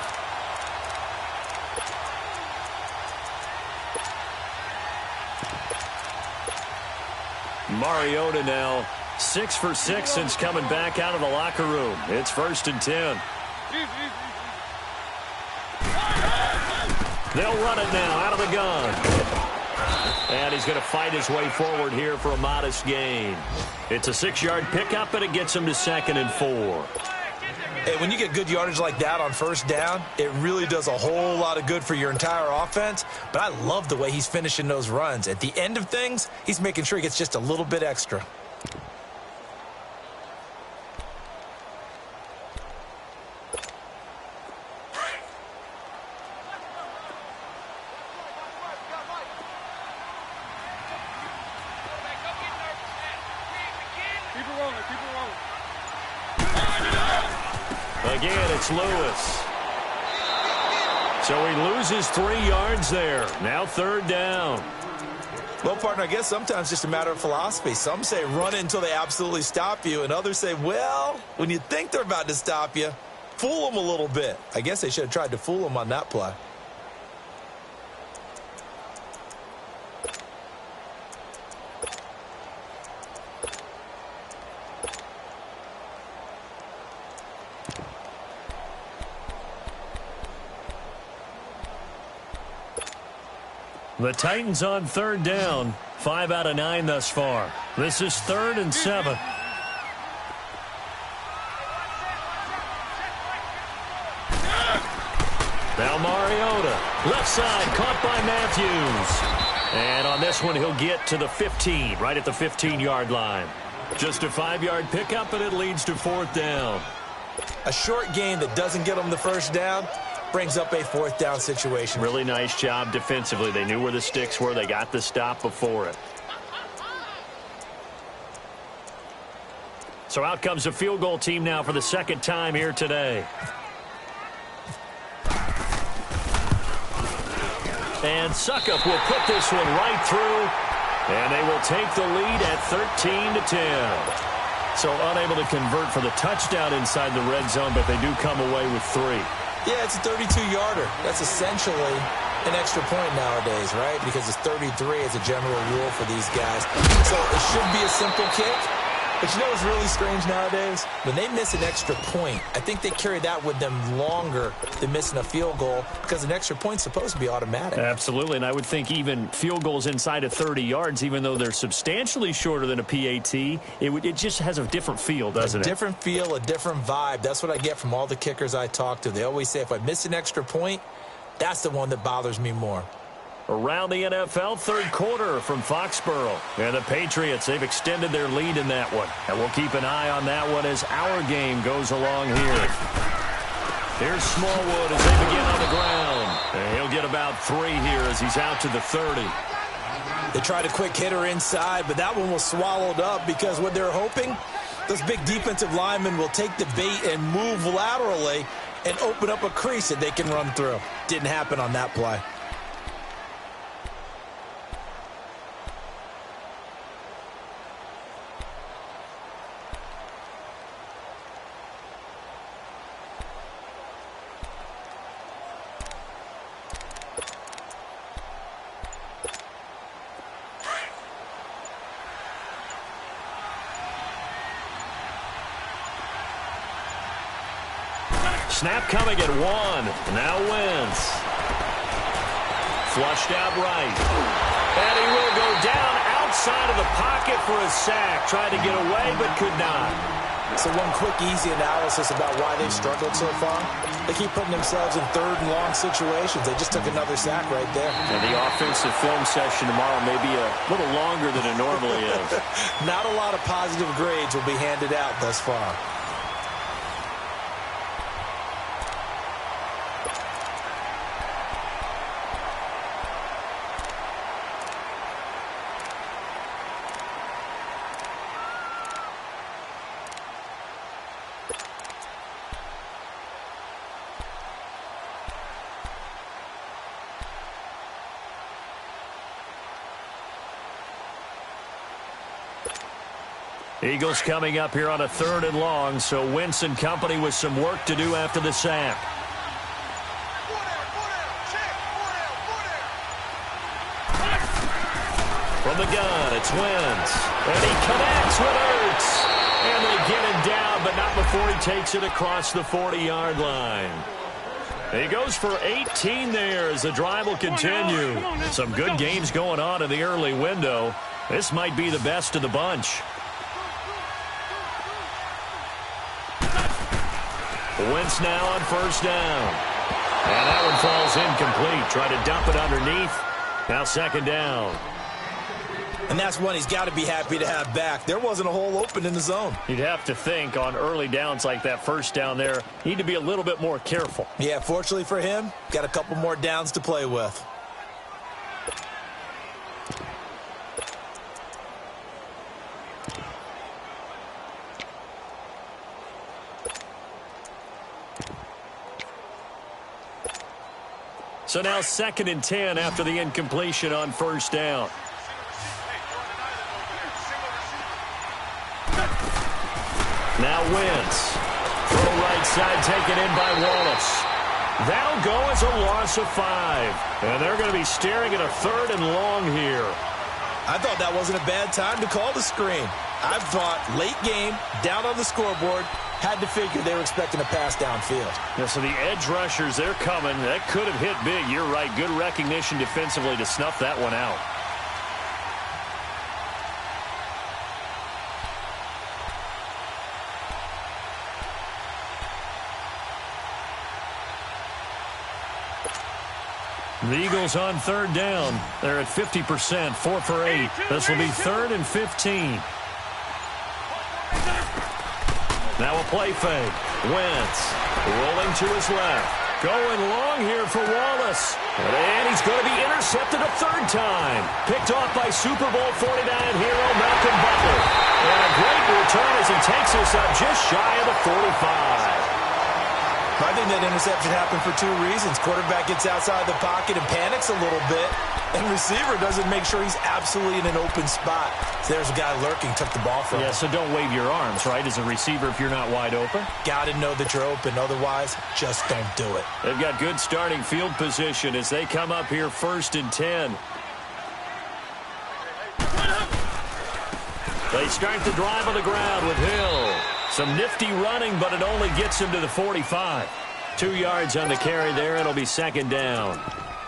Speaker 1: Mariota now 6 for 6 since coming back out of the locker room. It's 1st and 10. They'll run it now out of the gun. And he's going to fight his way forward here for a modest gain. It's a 6-yard pickup, and it gets him to 2nd and 4.
Speaker 3: Hey, when you get good yardage like that on 1st down, it really does a whole lot of good for your entire offense. But I love the way he's finishing those runs. At the end of things, he's making sure he gets just a little bit extra.
Speaker 1: Again, it's Lewis. So he loses 3 yards there. Now 3rd down.
Speaker 3: Well, partner, I guess sometimes it's just a matter of philosophy. Some say run it until they absolutely stop you, and others say, well, when you think they're about to stop you, fool them a little bit. I guess they should have tried to fool them on that play.
Speaker 1: The Titans on 3rd down. 5 out of 9 thus far. This is 3rd and 7. Now Mariota. Left side, caught by Matthews. And on this one, he'll get to the 15, right at the 15-yard line. Just a 5-yard pickup, and it leads to 4th down.
Speaker 3: A short gain that doesn't get them the first down brings up a fourth down situation.
Speaker 1: Really nice job defensively. They knew where the sticks were. They got the stop before it. So out comes the field goal team now for the second time here today. And Suckup will put this one right through. And they will take the lead at 13-10. So unable to convert for the touchdown inside the red zone, but they do come away with 3.
Speaker 3: Yeah, it's a 32-yarder. That's essentially an extra point nowadays, right? Because it's 33 as a general rule for these guys. So it should be a simple kick. But you know what's really strange nowadays? When they miss an extra point, I think they carry that with them longer than missing a field goal because an extra point's supposed to be automatic.
Speaker 1: Absolutely, and I would think even field goals inside of 30 yards, even though they're substantially shorter than a PAT, it just has a different feel, doesn't it?
Speaker 3: A different feel, a different vibe. That's what I get from all the kickers I talk to. They always say if I miss an extra point, that's the one that bothers me more.
Speaker 1: Around the NFL, third quarter from Foxborough. And the Patriots, they've extended their lead in that one. And we'll keep an eye on that one as our game goes along here. Here's Smallwood as they begin on the ground. And he'll get about 3 here as he's out to the 30.
Speaker 3: They tried a quick hitter inside, but that one was swallowed up because what they're hoping, those big defensive linemen will take the bait and move laterally and open up a crease that they can run through. Didn't happen on that play.
Speaker 1: Snap coming at 1. Now wins. Flushed out right. And he will go down outside of the pocket for a sack. Tried to get away, but could not.
Speaker 3: So one quick, easy analysis about why they've struggled so far. They keep putting themselves in third and long situations. They just took another sack right there.
Speaker 1: And the offensive film session tomorrow may be a little longer than it normally is.
Speaker 3: Not a lot of positive grades will be handed out thus far.
Speaker 1: Eagles coming up here on a 3rd and long, so Wentz and company with some work to do after the sack. From the gun, it's Wentz. And he connects with Ertz. And they get him down, but not before he takes it across the 40-yard line. He goes for 18 there as the drive will continue. Some good games going on in the early window. This might be the best of the bunch. Wentz now on first down. And that one falls incomplete. Try to dump it underneath. Now second down.
Speaker 3: And that's one he's got to be happy to have back. There wasn't a hole open in the zone.
Speaker 1: You'd have to think on early downs like that first down there, need to be a little bit more careful.
Speaker 3: Yeah, fortunately for him, got a couple more downs to play with.
Speaker 1: So now 2nd and 10 after the incompletion on first down. Now Wentz. Throw right side taken in by Wallace. That'll go as a loss of 5. And they're going to be staring at a 3rd and long here.
Speaker 3: I thought that wasn't a bad time to call the screen. I thought late game, down on the scoreboard, had to figure they were expecting a pass downfield.
Speaker 1: Yeah, so the edge rushers, they're coming. That could have hit big. You're right. Good recognition defensively to snuff that one out. The Eagles on 3rd down. They're at 50%, 4 for 8. This will be 3rd and 15. Now a play fake. Wentz rolling to his left. Going long here for Wallace. And he's going to be intercepted a third time. Picked off by Super Bowl 49 hero Malcolm Butler. And a great return as he takes us up just shy of the 45.
Speaker 3: I think that interception happened for two reasons. Quarterback gets outside the pocket and panics a little bit, and receiver doesn't make sure he's absolutely in an open spot. So there's a guy lurking, took the ball from him.
Speaker 1: Yeah, so don't wave your arms, right, as a receiver if you're not wide open.
Speaker 3: Got to know that you're open. Otherwise, just don't do it.
Speaker 1: They've got good starting field position as they come up here 1st and 10. They start the drive on the ground with Hill. Some nifty running, but it only gets him to the 45. 2 yards on the carry there. It'll be 2nd down.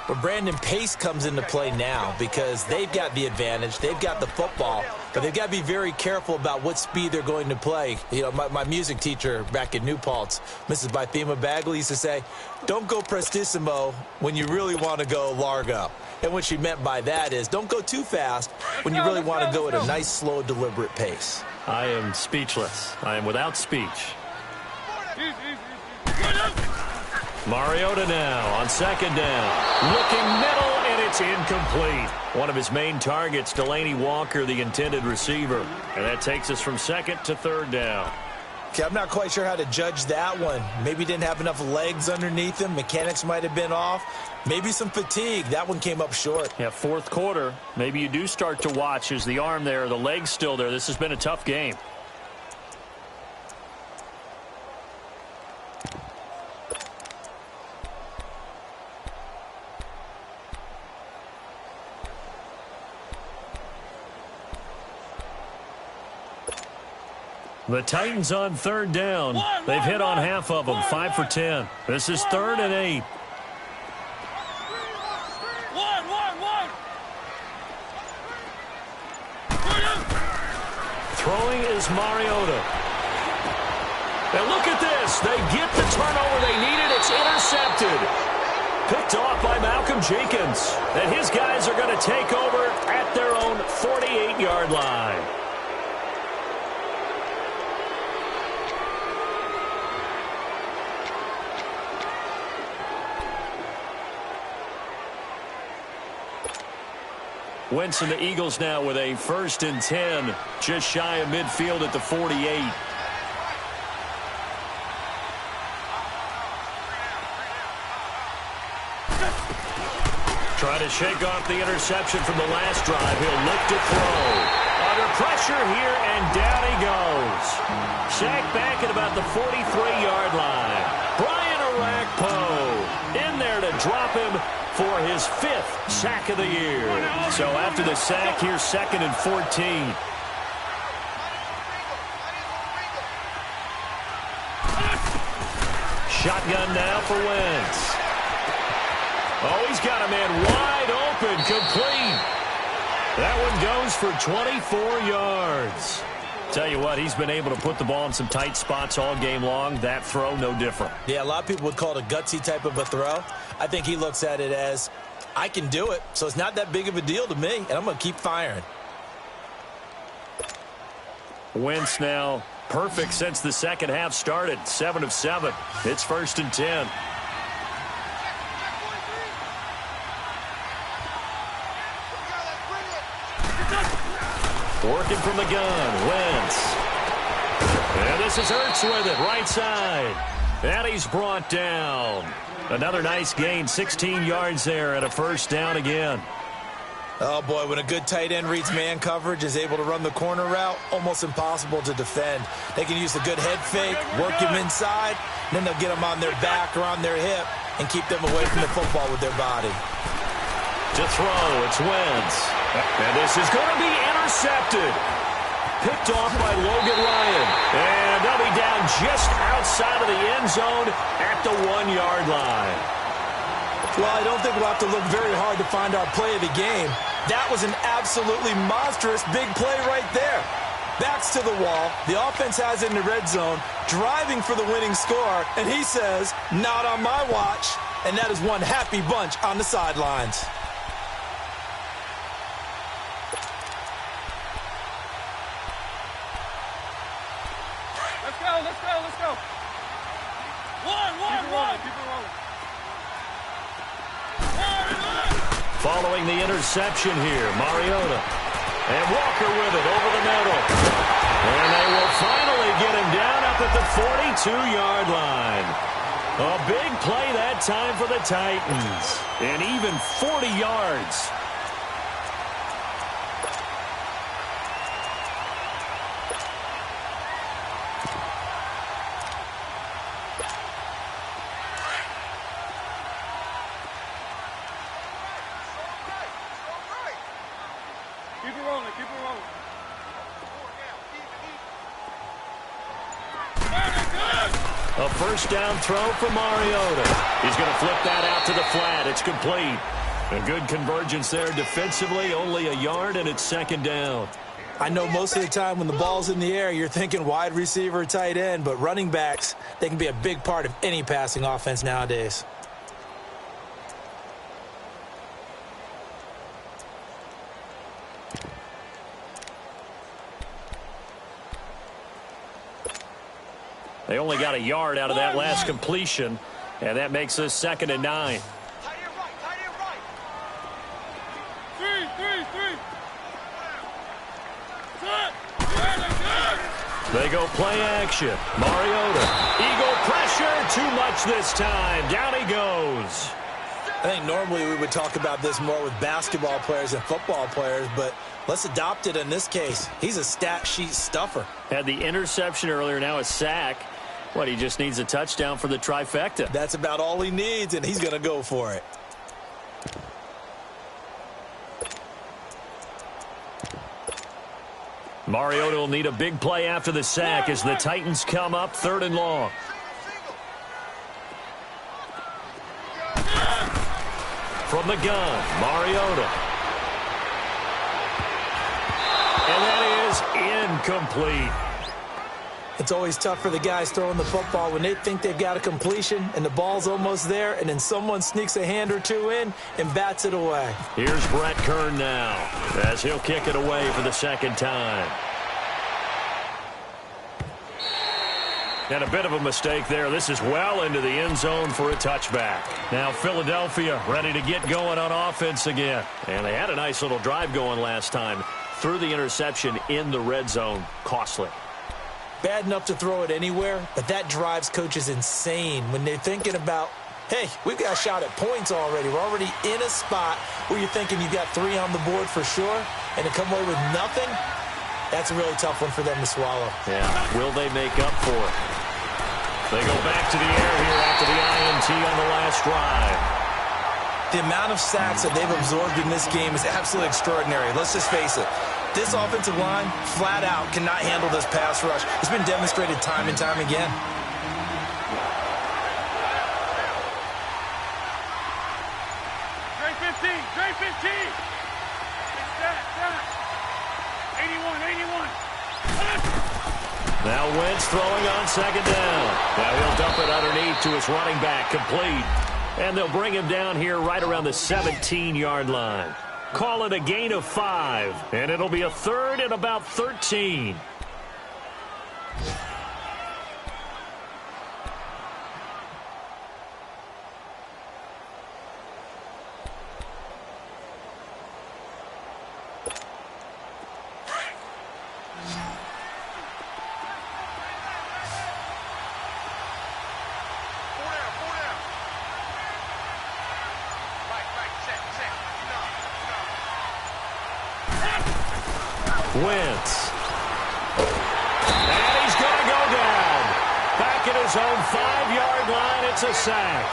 Speaker 3: But Brandon, pace comes into play now because they've got the advantage. They've got the football, but they've got to be very careful about what speed they're going to play. You know, my music teacher back in New Paltz, Mrs. Bythema Bagley, used to say, don't go prestissimo when you really want to go largo. And what she meant by that is don't go too fast when you really want to go at a nice, slow, deliberate pace.
Speaker 1: I am speechless. I am without speech. Mariota now on 2nd down. Looking middle, and it's incomplete. One of his main targets, Delaney Walker, the intended receiver. And that takes us from 2nd to 3rd down.
Speaker 3: Okay, I'm not quite sure how to judge that one. Maybe he didn't have enough legs underneath him. Mechanics might have been off. Maybe some fatigue. That one came up short.
Speaker 1: Yeah, 4th quarter. Maybe you do start to watch. Is the arm there, the leg's still there? This has been a tough game. The Titans on 3rd down. They've hit on half of them, 5 for 10. This is 3rd and 8. Throwing is Mariota. And look at this. They get the turnover they needed. It's intercepted. Picked off by Malcolm Jenkins. And his guys are going to take over at their own 48-yard line. Wentz and the Eagles now with a 1st and 10, just shy of midfield at the 48. Trying to shake off the interception from the last drive. He'll look to throw. Under pressure here, and down he goes. Sacked back at about the 43-yard line. Brian Orakpo in there to drop him for his 5th sack of the year. So after the sack, here's 2nd and 14. Shotgun now for Wentz. Oh, he's got a man wide open, complete. That one goes for 24 yards. Tell you what, he's been able to put the ball in some tight spots all game long. That throw, no different.
Speaker 3: Yeah, a lot of people would call it a gutsy type of a throw. I think he looks at it as, I can do it, so it's not that big of a deal to me, and I'm going to keep firing.
Speaker 1: Wentz now perfect since the second half started. 7 of 7. It's 1st and 10. Working from the gun, Wentz. And this is Ertz with it, right side. And he's brought down. Another nice gain, 16 yards there, and a 1st down again.
Speaker 3: Oh, boy, when a good tight end reads man coverage, is able to run the corner route, almost impossible to defend. They can use a good head fake, work him inside, and then they'll get him on their back or on their hip and keep them away from the football with their body.
Speaker 1: To throw, it's Wentz. And this is going to be intercepted. Picked off by Logan Ryan. And they'll be down just outside of the end zone at the 1-yard line.
Speaker 3: Well, I don't think we'll have to look very hard to find our play of the game. That was an absolutely monstrous big play right there. Backs to the wall. The offense has it in the red zone, driving for the winning score. And he says, not on my watch. And that is one happy bunch on the sidelines.
Speaker 2: Let's go. Keep it rolling.
Speaker 1: Following the interception here, Mariota. And Walker with it over the middle. And they will finally get him down up at the 42-yard line. A big play that time for the Titans. And even 40 yards.
Speaker 2: Keep it rolling. Keep it rolling.
Speaker 1: A first down throw for Mariota. He's going to flip that out to the flat. It's complete. A good convergence there defensively. Only a yard, and it's second down.
Speaker 3: I know most of the time when the ball's in the air, you're thinking wide receiver, tight end, but running backs, they can be a big part of any passing offense nowadays.
Speaker 1: They only got a yard out of that last completion, and that makes this 2nd and 9. They go play action. Mariota. Eagle pressure. Too much this time. Down he goes.
Speaker 3: I think normally we would talk about this more with basketball players and football players, but let's adopt it in this case. He's a stat sheet stuffer.
Speaker 1: Had the interception earlier, now a sack. What, he just needs a touchdown for the trifecta.
Speaker 3: That's about all he needs, and he's going to go for it.
Speaker 1: Mariota will need a big play after the sack as the Titans come up 3rd and long. From the gun, Mariota. And that is incomplete.
Speaker 3: It's always tough for the guys throwing the football when they think they've got a completion and the ball's almost there, and then someone sneaks a hand or two in and bats it away.
Speaker 1: Here's Brett Kern now as he'll kick it away for the 2nd time. And a bit of a mistake there. This is well into the end zone for a touchback. Now Philadelphia ready to get going on offense again. And they had a nice little drive going last time. Threw the interception in the red zone. Costly.
Speaker 3: Bad enough to throw it anywhere, but that drives coaches insane when they're thinking about, hey, we've got a shot at points already. We're already in a spot where you're thinking you've got 3 on the board for sure, and to come away with nothing, that's a really tough one for them to swallow.
Speaker 1: Yeah, will they make up for it? They go back to the air here after the INT on the last drive.
Speaker 3: The amount of sacks that they've absorbed in this game is absolutely extraordinary. Let's just face it. This offensive line, flat out, cannot handle this pass rush. It's been demonstrated time and time again.
Speaker 2: Trey 15. Trey 15. Stat. 81.
Speaker 1: Now Wentz throwing on 2nd down. Now he'll dump it underneath to his running back, complete. And they'll bring him down here right around the 17-yard line. Call it a gain of 5, and it'll be a 3rd and about 13. Wentz. And he's going to go down. Back at his own 5-yard line, it's a sack.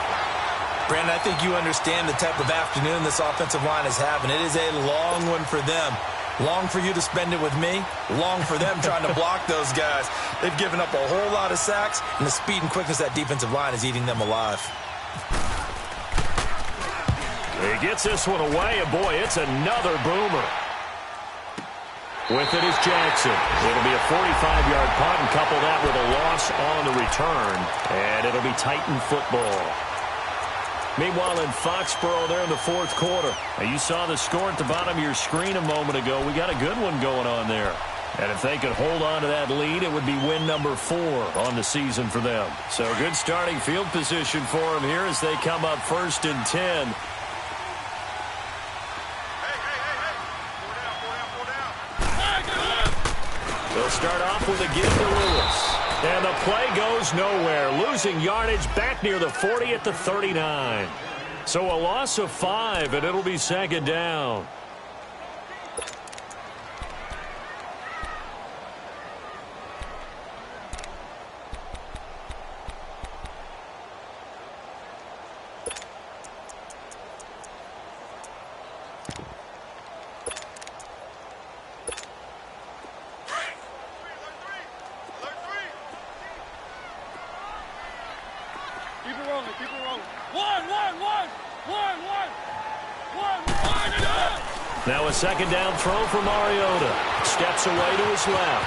Speaker 3: Brandon, I think you understand the type of afternoon this offensive line is having. It is a long one for them. Long for you to spend it with me. Long for them trying to block those guys. They've given up a whole lot of sacks, and the speed and quickness of that defensive line is eating them alive.
Speaker 1: He gets this one away, and boy, it's another boomer. With it is Jackson. It'll be a 45-yard punt, and couple that with a loss on the return, and it'll be Titan football. Meanwhile, in Foxborough, there in the 4th quarter. Now, you saw the score at the bottom of your screen a moment ago. We got a good one going on there. And if they could hold on to that lead, it would be win number 4 on the season for them. So good starting field position for them here as they come up 1st and 10. They'll start off with a give to Lewis. And the play goes nowhere. Losing yardage back near the 40 at the 39. So a loss of 5, and it'll be 2nd down. Now a 2nd down throw for Mariota. Steps away to his left.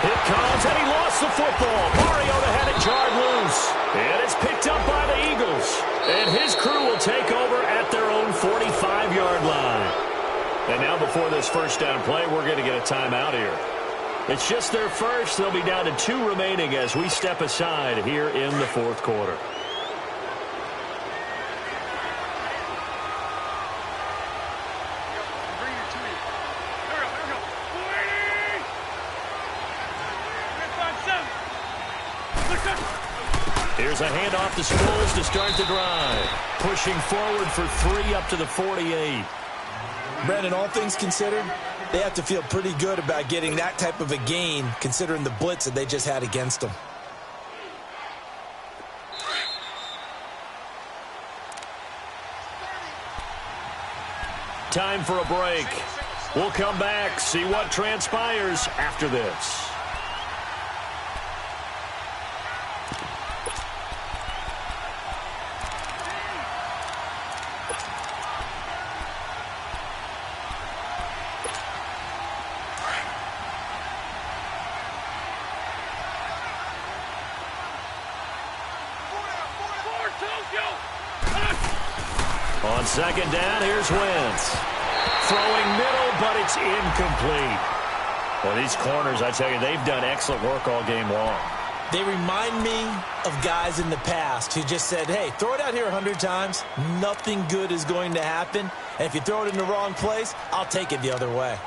Speaker 1: It comes, and he lost the football. Mariota had it jarred loose. And it's picked up by the Eagles. And his crew will take over at their own 45-yard line. And now before this 1st down play, we're going to get a timeout here. It's just their first. They'll be down to 2 remaining as we step aside here in the 4th quarter. Here's a handoff to Sproles to start the drive. Pushing forward for 3 up to the 48.
Speaker 3: Brandon, all things considered, they have to feel pretty good about getting that type of a gain considering the blitz that they just had against them.
Speaker 1: Time for a break. We'll come back, see what transpires after this. On 2nd down, here's Wentz. Throwing middle, but it's incomplete. Well, these corners, I tell you, they've done excellent work all game long.
Speaker 3: They remind me of guys in the past who just said, hey, throw it out here 100 times. Nothing good is going to happen. And if you throw it in the wrong place, I'll take it the other way.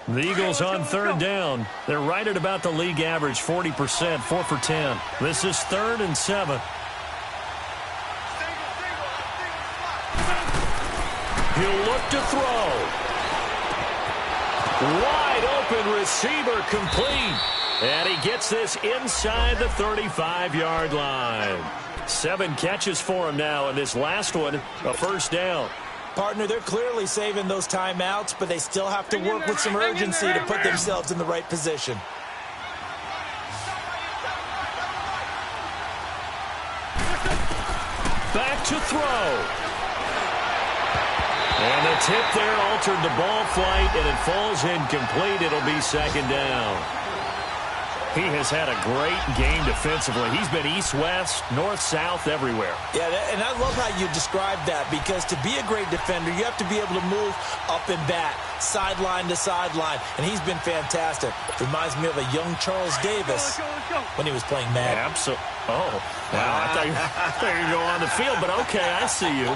Speaker 1: The Eagles on 3rd down. They're right at about the league average, 40%, 4 for 10. This is 3rd and 7. He'll look to throw. Wide open receiver complete. And he gets this inside the 35-yard line. 7 catches for him now, and this last one, a 1st down.
Speaker 3: Partner, they're clearly saving those timeouts, but they still have to work with some urgency to put themselves in the right position.
Speaker 1: Back to throw. And the tip there altered the ball flight, and it falls incomplete. It'll be 2nd down. He has had a great game defensively. He's been east-west, north-south, everywhere. Yeah,
Speaker 3: and I love how you described that, because to be a great defender, you have to be able to move up and back, sideline to sideline, and he's been fantastic. Reminds me of a young Charles Davis when he was playing Madden.
Speaker 1: Absolutely. Oh, wow. I thought you were going to go on the field, but okay, I see you.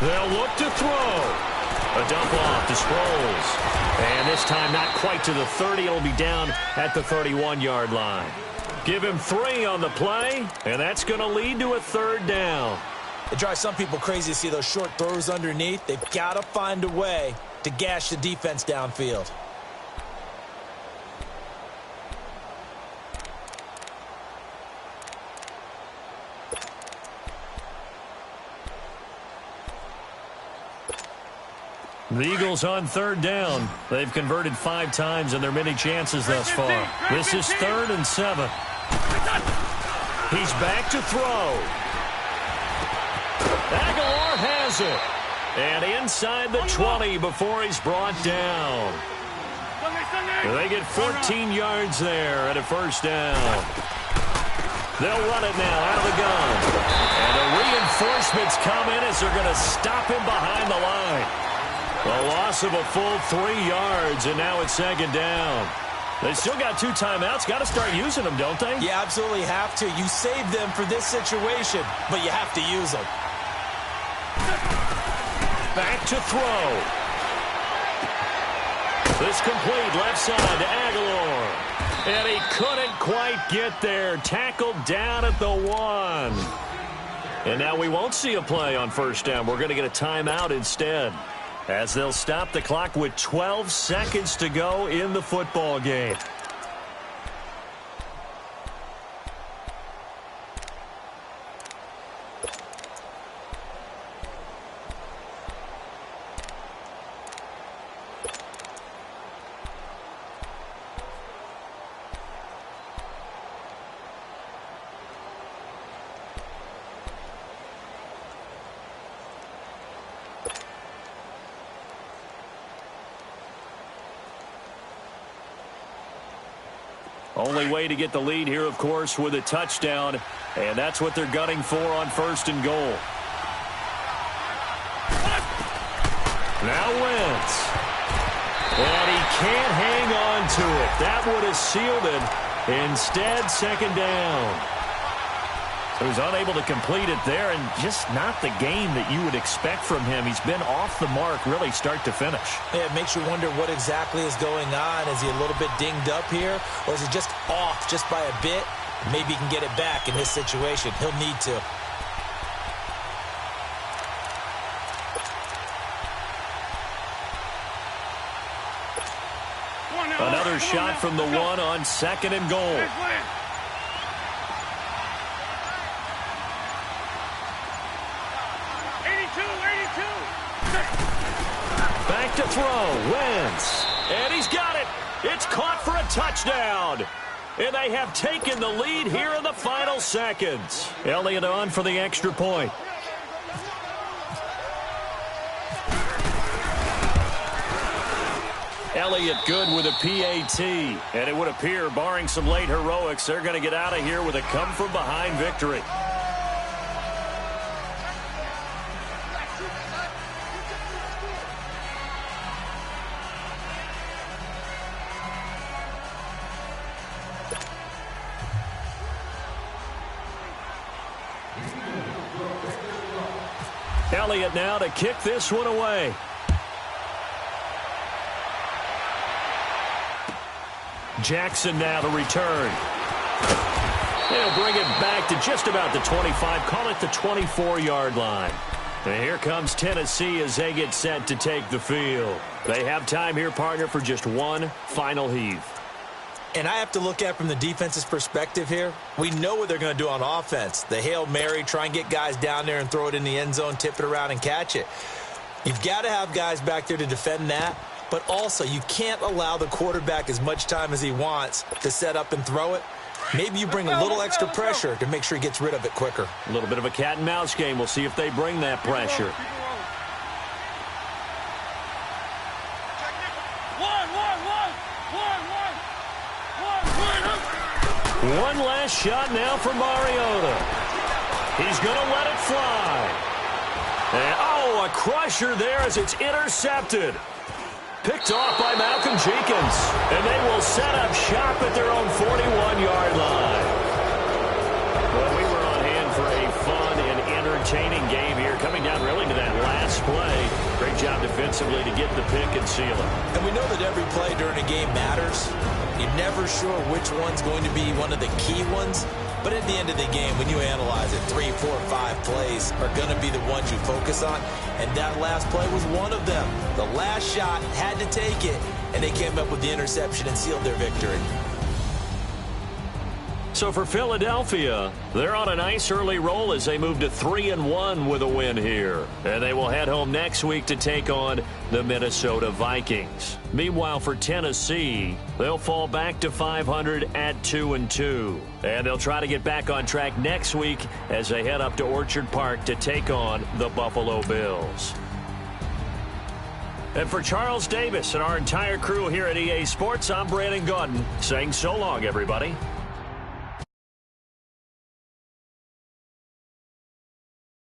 Speaker 1: They'll look to throw. A dump off to Sproles. And this time not quite to the 30. It'll be down at the 31-yard line. Give him 3 on the play, and that's going to lead to a 3rd down.
Speaker 3: It drives some people crazy to see those short throws underneath. They've got to find a way to gash the defense downfield.
Speaker 1: The Eagles on 3rd down. They've converted 5 times in their many chances thus far. This is 3rd and 7. He's back to throw. Aguilar has it. And inside the 20 before he's brought down. They get 14 yards there and a first down. They'll run it now out of the gun. And the reinforcements come in as they're going to stop him behind the line. A loss of a full 3 yards, and now it's second down. They still got 2 timeouts. Got to start using them, don't they?
Speaker 3: You absolutely have to. You save them for this situation, but you have to use them.
Speaker 1: Back to throw. This complete left side to Aguilar. And he couldn't quite get there. Tackled down at the 1. And now we won't see a play on first down. We're going to get a timeout instead, as they'll stop the clock with 12 seconds to go in the football game. Only way to get the lead here, of course, with a touchdown, and that's what they're gunning for on first and goal. Now Wentz. And he can't hang on to it. That would have sealed it. Instead, second down. He was unable to complete it there, and just not the game that you would expect from him. He's been off the mark, really, start to finish.
Speaker 3: Yeah, it makes you wonder what exactly is going on. Is he a little bit dinged up here, or is he just off just by a bit? Maybe he can get it back in this situation. He'll need to.
Speaker 1: Another shot from the 1 on second and goal. Back to throw, Wentz, and he's got it. It's caught for a touchdown. And they have taken the lead here in the final seconds. Elliott on for the extra point. Elliott good with a PAT. And it would appear, barring some late heroics, they're going to get out of here with a come-from-behind victory. Elliott now to kick this one away. Jackson now to return. They'll bring it back to just about the 25, call it the 24-yard line. And here comes Tennessee as they get set to take the field. They have time here, partner, for just one final heave.
Speaker 3: And I have to look at from the defense's perspective here. We know what they're going to do on offense. The Hail Mary, try and get guys down there and throw it in the end zone, tip it around and catch it. You've got to have guys back there to defend that. But also, you can't allow the quarterback as much time as he wants to set up and throw it. Maybe you bring a little extra pressure to make sure he gets rid of it quicker.
Speaker 1: A little bit of a cat and mouse game. We'll see if they bring that pressure. One last shot now for Mariota. He's going to let it fly. And, oh, a crusher there as it's intercepted. Picked off by Malcolm Jenkins. And they will set up shop at their own 41-yard line. Well, we were on hand for a fun and entertaining game here, coming down really to that last play. Great job defensively to get the pick and seal it. And we know that every play during a game matters. You're never sure which one's going to be one of the key ones. But at the end of the game, when you analyze it, 3, 4, 5 plays are going to be the ones you focus on. And that last play was one of them. The last shot had to take it, and they came up with the interception and sealed their victory. So for Philadelphia, they're on a nice early roll as they move to 3-1 with a win here. And they will head home next week to take on the Minnesota Vikings. Meanwhile, for Tennessee, they'll fall back to 500 at 2-2. And they'll try to get back on track next week as they head up to Orchard Park to take on the Buffalo Bills. And for Charles Davis and our entire crew here at EA Sports, I'm Brandon Gaudin saying so long, everybody.